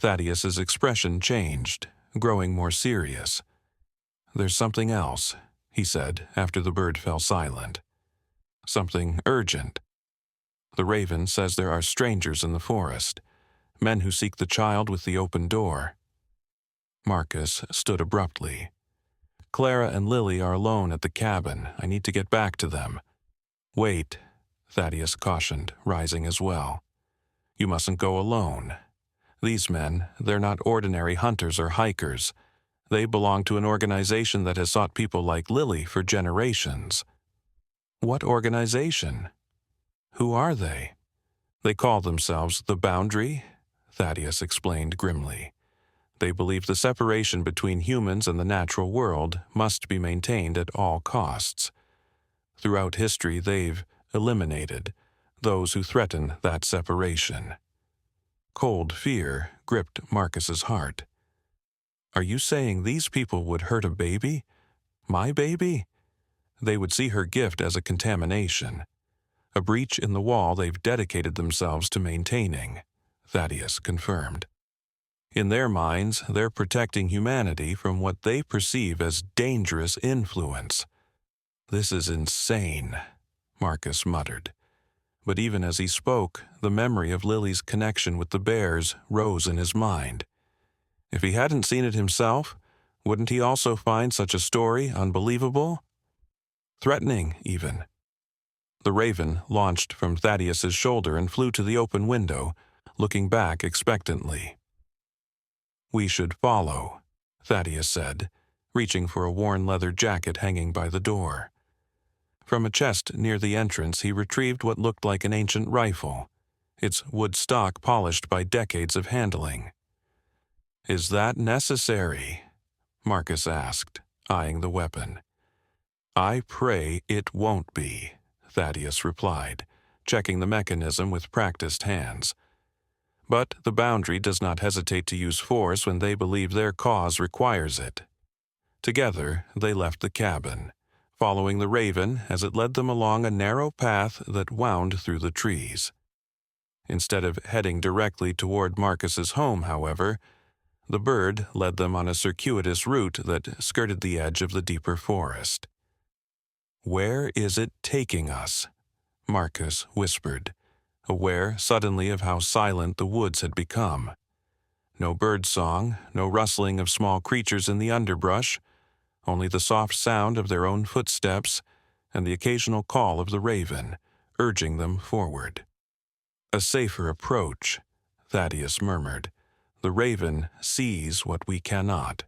Thaddius's expression changed, growing more serious. There's something else, he said after the bird fell silent. Something urgent. The Raven says there are strangers in the forest, men who seek the child with the open door. Marcus stood abruptly. Clara and Lily are alone at the cabin. I need to get back to them. Wait, Thaddius cautioned, rising as well. You mustn't go alone. These men, they're not ordinary hunters or hikers. They belong to an organization that has sought people like Lily for generations. What organization? Who are they? They call themselves the Boundary, Thaddius explained grimly. They believe the separation between humans and the natural world must be maintained at all costs. Throughout history, they've eliminated those who threaten that separation. Cold fear gripped Marcus's heart. Are you saying these people would hurt a baby? My baby? They would see her gift as a contamination, a breach in the wall they've dedicated themselves to maintaining, Thaddius confirmed. In their minds, they're protecting humanity from what they perceive as dangerous influence. This is insane, Marcus muttered. But even as he spoke, the memory of Lily's connection with the bears rose in his mind. If he hadn't seen it himself, wouldn't he also find such a story unbelievable? Threatening, even. The Raven launched from Thaddius's shoulder and flew to the open window, looking back expectantly. We should follow, Thaddius said, reaching for a worn leather jacket hanging by the door. From a chest near the entrance, he retrieved what looked like an ancient rifle, its wood stock polished by decades of handling. Is that necessary? Marcus asked, eyeing the weapon. I pray it won't be, Thaddius replied, checking the mechanism with practiced hands. But the Boundary does not hesitate to use force when they believe their cause requires it. Together, they left the cabin, following the Raven as it led them along a narrow path that wound through the trees. Instead of heading directly toward Marcus's home, however, the bird led them on a circuitous route that skirted the edge of the deeper forest. Where is it taking us? Marcus whispered, aware suddenly of how silent the woods had become. No bird song, no rustling of small creatures in the underbrush, only the soft sound of their own footsteps and the occasional call of the Raven, urging them forward. A safer approach, Thaddius murmured. The Raven sees what we cannot.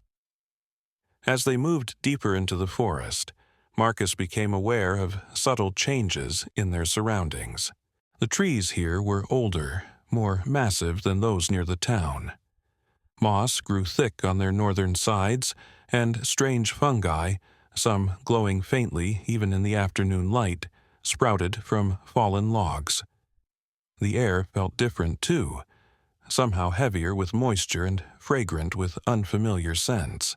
As they moved deeper into the forest, Marcus became aware of subtle changes in their surroundings. The trees here were older, more massive than those near the town. Moss grew thick on their northern sides, and strange fungi, some glowing faintly even in the afternoon light, sprouted from fallen logs. The air felt different, too, somehow heavier with moisture and fragrant with unfamiliar scents.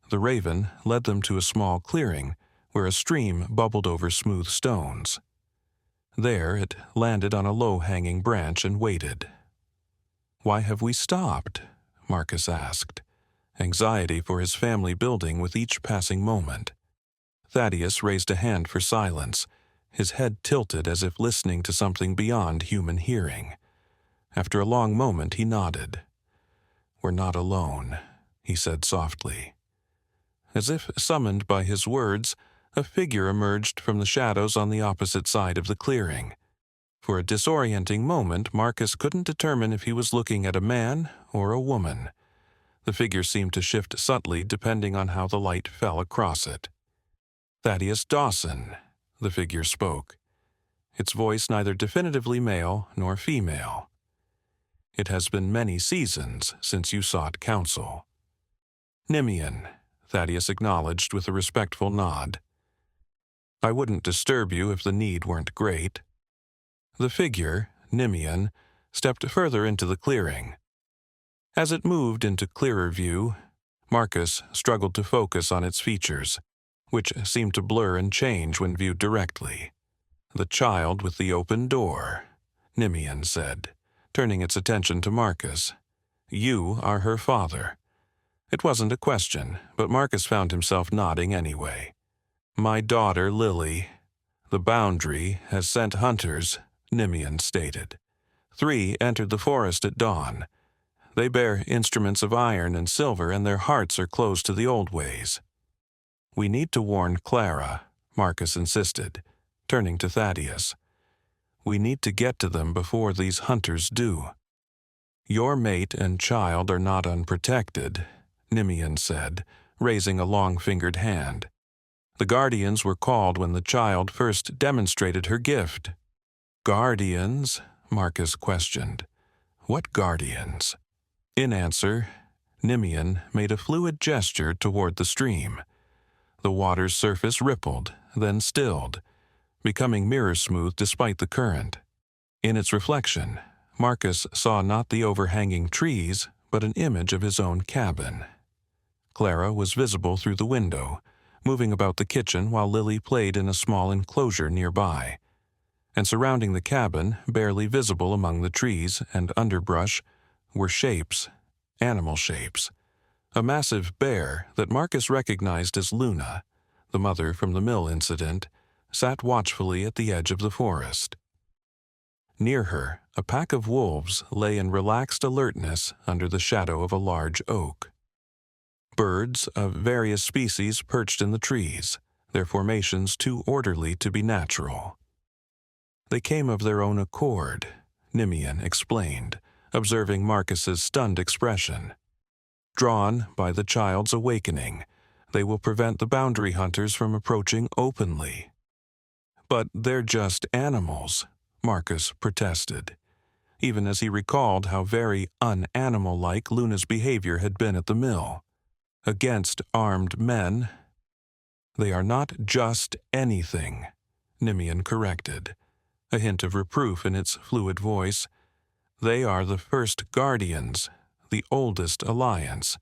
The raven led them to a small clearing where a stream bubbled over smooth stones. There it landed on a low-hanging branch and waited. "Why have we stopped?" Marcus asked, anxiety for his family building with each passing moment. Thaddius raised a hand for silence, his head tilted as if listening to something beyond human hearing. After a long moment, he nodded. "We're not alone," he said softly. As if summoned by his words, a figure emerged from the shadows on the opposite side of the clearing. For a disorienting moment, Marcus couldn't determine if he was looking at a man or a woman. The figure seemed to shift subtly depending on how the light fell across it. "Thaddius Dawson," the figure spoke, its voice neither definitively male nor female. "It has been many seasons since you sought counsel." "Nimian," Thaddius acknowledged with a respectful nod. "I wouldn't disturb you if the need weren't great." The figure, Nimian, stepped further into the clearing. As it moved into clearer view, Marcus struggled to focus on its features, which seemed to blur and change when viewed directly. "The child with the open door," Nimian said, turning its attention to Marcus. "You are her father." It wasn't a question, but Marcus found himself nodding anyway. "My daughter, Lily. The Boundary has sent hunters," Nimian stated. 3 entered the forest at dawn. They bear instruments of iron and silver, and their hearts are closed to the old ways. "We need to warn Clara," Marcus insisted, turning to Thaddius. "We need to get to them before these hunters do." "Your mate and child are not unprotected," Nimian said, raising a long-fingered hand. "The Guardians were called when the child first demonstrated her gift." "Guardians?" Marcus questioned. "What Guardians?" In answer, Nimian made a fluid gesture toward the stream. The water's surface rippled, then stilled, becoming mirror-smooth despite the current. In its reflection, Marcus saw not the overhanging trees, but an image of his own cabin. Clara was visible through the window, moving about the kitchen while Lily played in a small enclosure nearby. And surrounding the cabin, barely visible among the trees and underbrush, were shapes, animal shapes. A massive bear that Marcus recognized as Luna, the mother from the mill incident, sat watchfully at the edge of the forest. Near her, a pack of wolves lay in relaxed alertness under the shadow of a large oak. Birds of various species perched in the trees, their formations too orderly to be natural. "They came of their own accord," Nimian explained, observing Marcus's stunned expression. "Drawn by the child's awakening, they will prevent the boundary hunters from approaching openly." "But they're just animals," Marcus protested, even as he recalled how very un-animal-like Luna's behavior had been at the mill. "Against armed men." "They are not just anything," Nimian corrected, a hint of reproof in its fluid voice. "They are the first Guardians, the oldest alliance,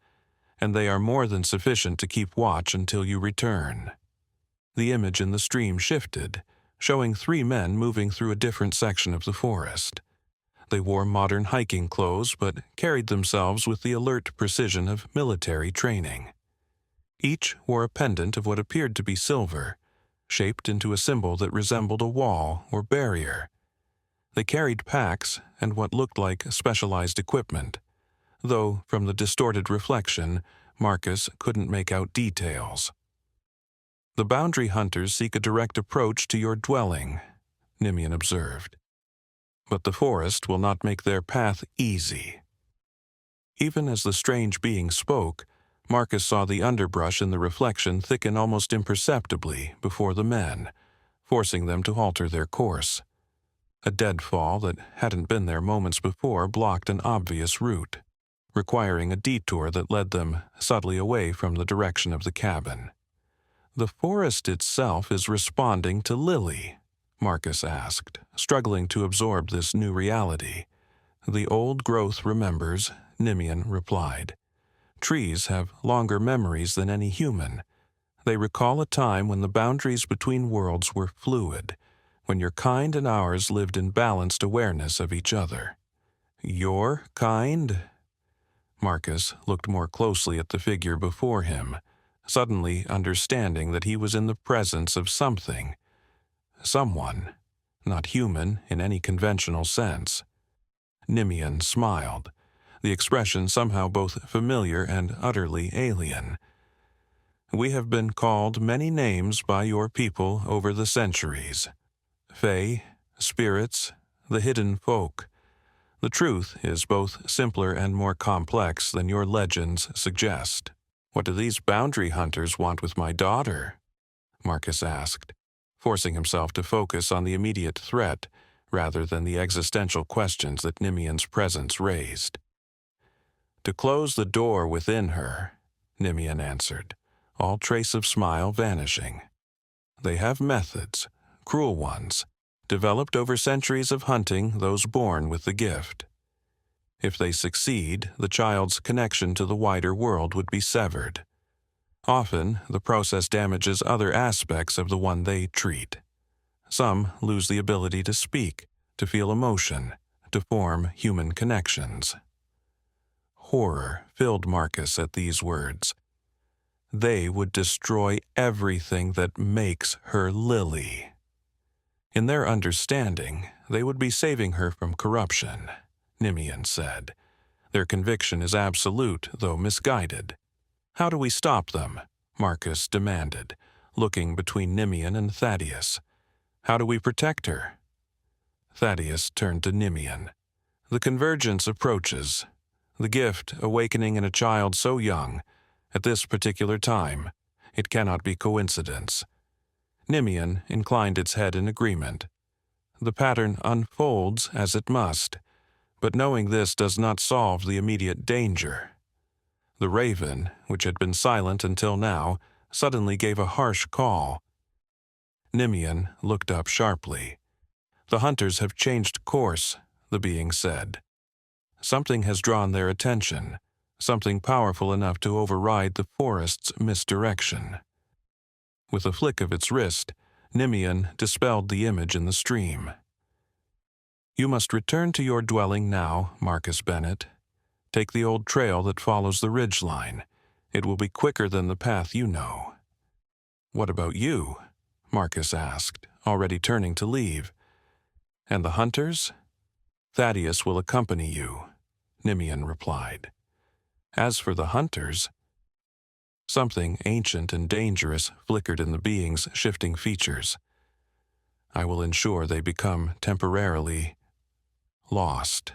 and they are more than sufficient to keep watch until you return." The image in the stream shifted, showing 3 men moving through a different section of the forest. They wore modern hiking clothes but carried themselves with the alert precision of military training. Each wore a pendant of what appeared to be silver, shaped into a symbol that resembled a wall or barrier. They carried packs and what looked like specialized equipment, though from the distorted reflection, Marcus couldn't make out details. "The boundary hunters seek a direct approach to your dwelling," Nimian observed. "But the forest will not make their path easy." Even as the strange being spoke, Marcus saw the underbrush in the reflection thicken almost imperceptibly before the men, forcing them to alter their course. A deadfall that hadn't been there moments before blocked an obvious route, requiring a detour that led them subtly away from the direction of the cabin. "The forest itself is responding to Lily," Marcus asked, struggling to absorb this new reality. The old growth remembers, Nimian replied. Trees have longer memories than any human. They recall a time when the boundaries between worlds were fluid, when your kind and ours lived in balanced awareness of each other. Your kind? Marcus looked more closely at the figure before him, suddenly understanding that he was in the presence of something. Someone, not human in any conventional sense. Nimian smiled, the expression somehow both familiar and utterly alien. We have been called many names by your people over the centuries. Fae, spirits, the hidden folk. The truth is both simpler and more complex than your legends suggest. What do these boundary hunters want with my daughter? Marcus asked, forcing himself to focus on the immediate threat rather than the existential questions that Nimian's presence raised. To close the door within her, Nimian answered, all trace of smile vanishing. They have methods, cruel ones, developed over centuries of hunting those born with the gift. If they succeed, the child's connection to the wider world would be severed. Often, the process damages other aspects of the one they treat. Some lose the ability to speak, to feel emotion, to form human connections. Horror filled Marcus at these words. They would destroy everything that makes her Lily. In their understanding, they would be saving her from corruption, Nimian said. Their conviction is absolute, though misguided. How do we stop them? Marcus demanded, looking between Nimian and Thaddius. How do we protect her? Thaddius turned to Nimian. The convergence approaches. The gift awakening in a child so young, at this particular time, it cannot be coincidence. Nimian inclined its head in agreement. The pattern unfolds as it must, but knowing this does not solve the immediate danger. The raven, which had been silent until now, suddenly gave a harsh call. Nimian looked up sharply. The hunters have changed course, the being said. Something has drawn their attention, something powerful enough to override the forest's misdirection. With a flick of its wrist, Nimian dispelled the image in the stream. You must return to your dwelling now, Marcus Bennett. Take the old trail that follows the ridgeline. It will be quicker than the path you know. What about you? Marcus asked, already turning to leave. And the hunters? Thaddius will accompany you, Nimian replied. As for the hunters, something ancient and dangerous flickered in the being's shifting features. I will ensure they become temporarily lost.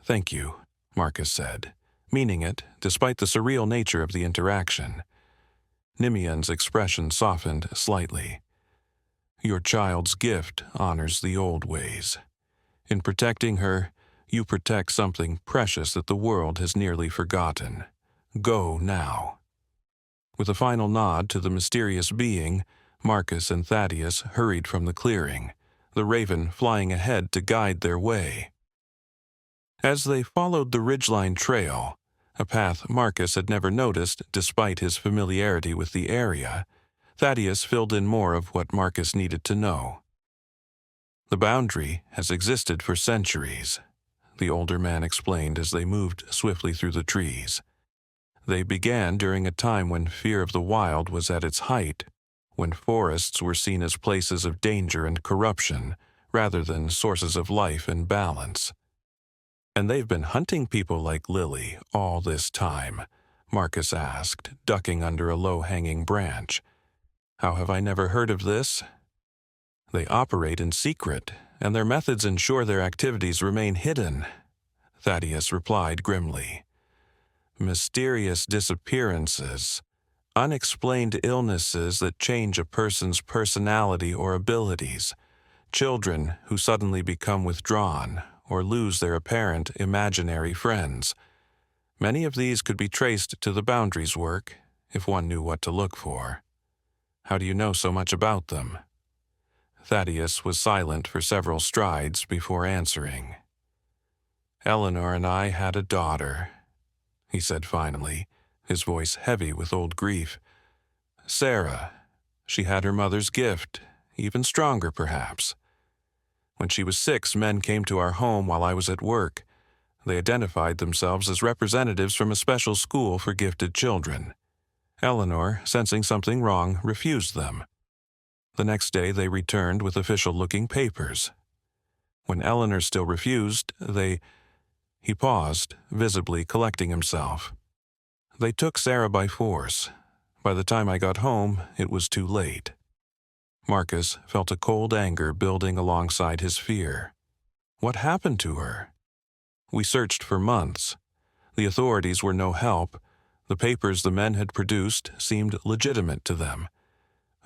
Thank you, Marcus said, meaning it despite the surreal nature of the interaction. Nimian's expression softened slightly. Your child's gift honors the old ways. In protecting her, you protect something precious that the world has nearly forgotten. Go now. With a final nod to the mysterious being, Marcus and Thaddius hurried from the clearing, the raven flying ahead to guide their way. As they followed the ridgeline trail, a path Marcus had never noticed despite his familiarity with the area, Thaddius filled in more of what Marcus needed to know. The boundary has existed for centuries, the older man explained as they moved swiftly through the trees. They began during a time when fear of the wild was at its height, when forests were seen as places of danger and corruption rather than sources of life and balance. And they've been hunting people like Lily all this time, Marcus asked, ducking under a low-hanging branch. How have I never heard of this? They operate in secret, and their methods ensure their activities remain hidden, Thaddius replied grimly. Mysterious disappearances, unexplained illnesses that change a person's personality or abilities, children who suddenly become withdrawn or lose their apparent imaginary friends. Many of these could be traced to the boundaries work, if one knew what to look for. How do you know so much about them? Thaddius was silent for several strides before answering. "Eleanor and I had a daughter," he said finally, his voice heavy with old grief. "Sarah. She had her mother's gift, even stronger perhaps. When she was 6, men came to our home while I was at work. They identified themselves as representatives from a special school for gifted children. Eleanor, sensing something wrong, refused them. The next day they returned with official-looking papers. When Eleanor still refused, He paused, visibly collecting himself. "They took Sarah by force. By the time I got home, it was too late." Marcus felt a cold anger building alongside his fear. What happened to her? "We searched for months. The authorities were no help. The papers the men had produced seemed legitimate to them.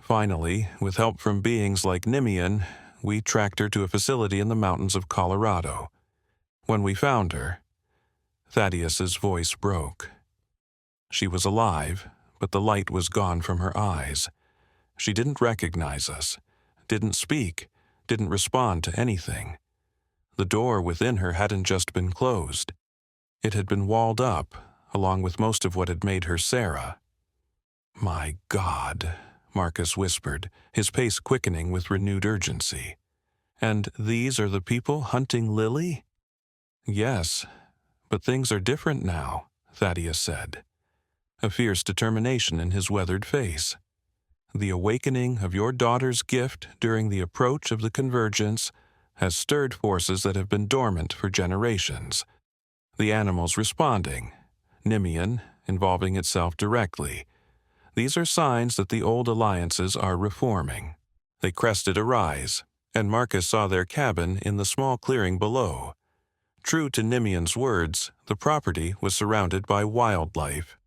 Finally, with help from beings like Nimian, we tracked her to a facility in the mountains of Colorado. When we found her..." Thaddius's voice broke. "She was alive, but the light was gone from her eyes. She didn't recognize us, didn't speak, didn't respond to anything. The door within her hadn't just been closed. It had been walled up, along with most of what had made her Sarah." "My God," Marcus whispered, his pace quickening with renewed urgency. "And these are the people hunting Lily?" "Yes, but things are different now," Thaddius said, a fierce determination in his weathered face. "The awakening of your daughter's gift during the approach of the convergence has stirred forces that have been dormant for generations. The animals responding, Nimian involving itself directly. These are signs that the old alliances are reforming." They crested a rise, and Marcus saw their cabin in the small clearing below. True to Nimian's words, the property was surrounded by wildlife.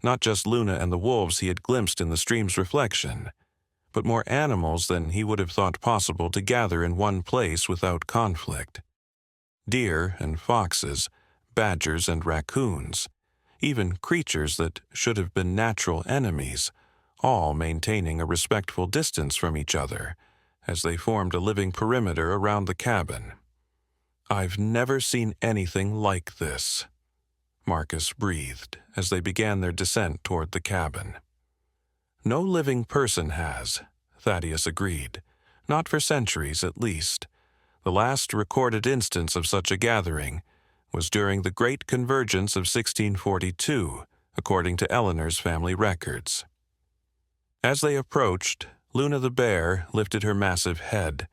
Not just Luna and the wolves he had glimpsed in the stream's reflection, but more animals than he would have thought possible to gather in one place without conflict. Deer and foxes, badgers and raccoons, even creatures that should have been natural enemies, all maintaining a respectful distance from each other as they formed a living perimeter around the cabin. "I've never seen anything like this," Marcus breathed as they began their descent toward the cabin. "No living person has," Thaddius agreed. "Not for centuries, at least. The last recorded instance of such a gathering was during the Great Convergence of 1642, according to Eleanor's family records." As they approached, Luna the bear lifted her massive head,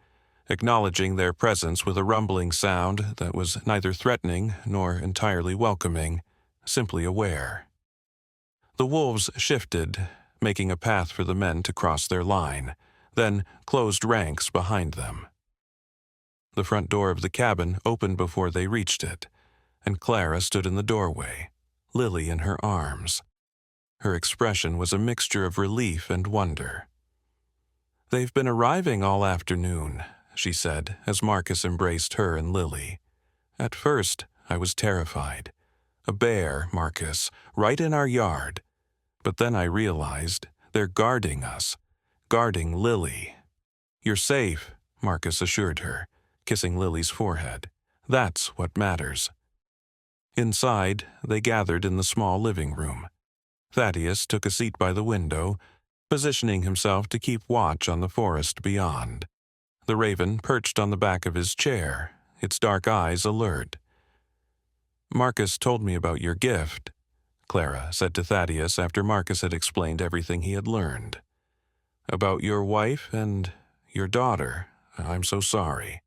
acknowledging their presence with a rumbling sound that was neither threatening nor entirely welcoming, simply aware. The wolves shifted, making a path for the men to cross their line, then closed ranks behind them. The front door of the cabin opened before they reached it, and Clara stood in the doorway, Lily in her arms. Her expression was a mixture of relief and wonder. "They've been arriving all afternoon," she said as Marcus embraced her and Lily. "At first, I was terrified. A bear, Marcus, right in our yard. But then I realized they're guarding us, guarding Lily." "You're safe," Marcus assured her, kissing Lily's forehead. "That's what matters." Inside, they gathered in the small living room. Thaddius took a seat by the window, positioning himself to keep watch on the forest beyond. The raven perched on the back of his chair, its dark eyes alert. "Marcus told me about your gift," Clara said to Thaddius after Marcus had explained everything he had learned. "About your wife and your daughter. I'm so sorry."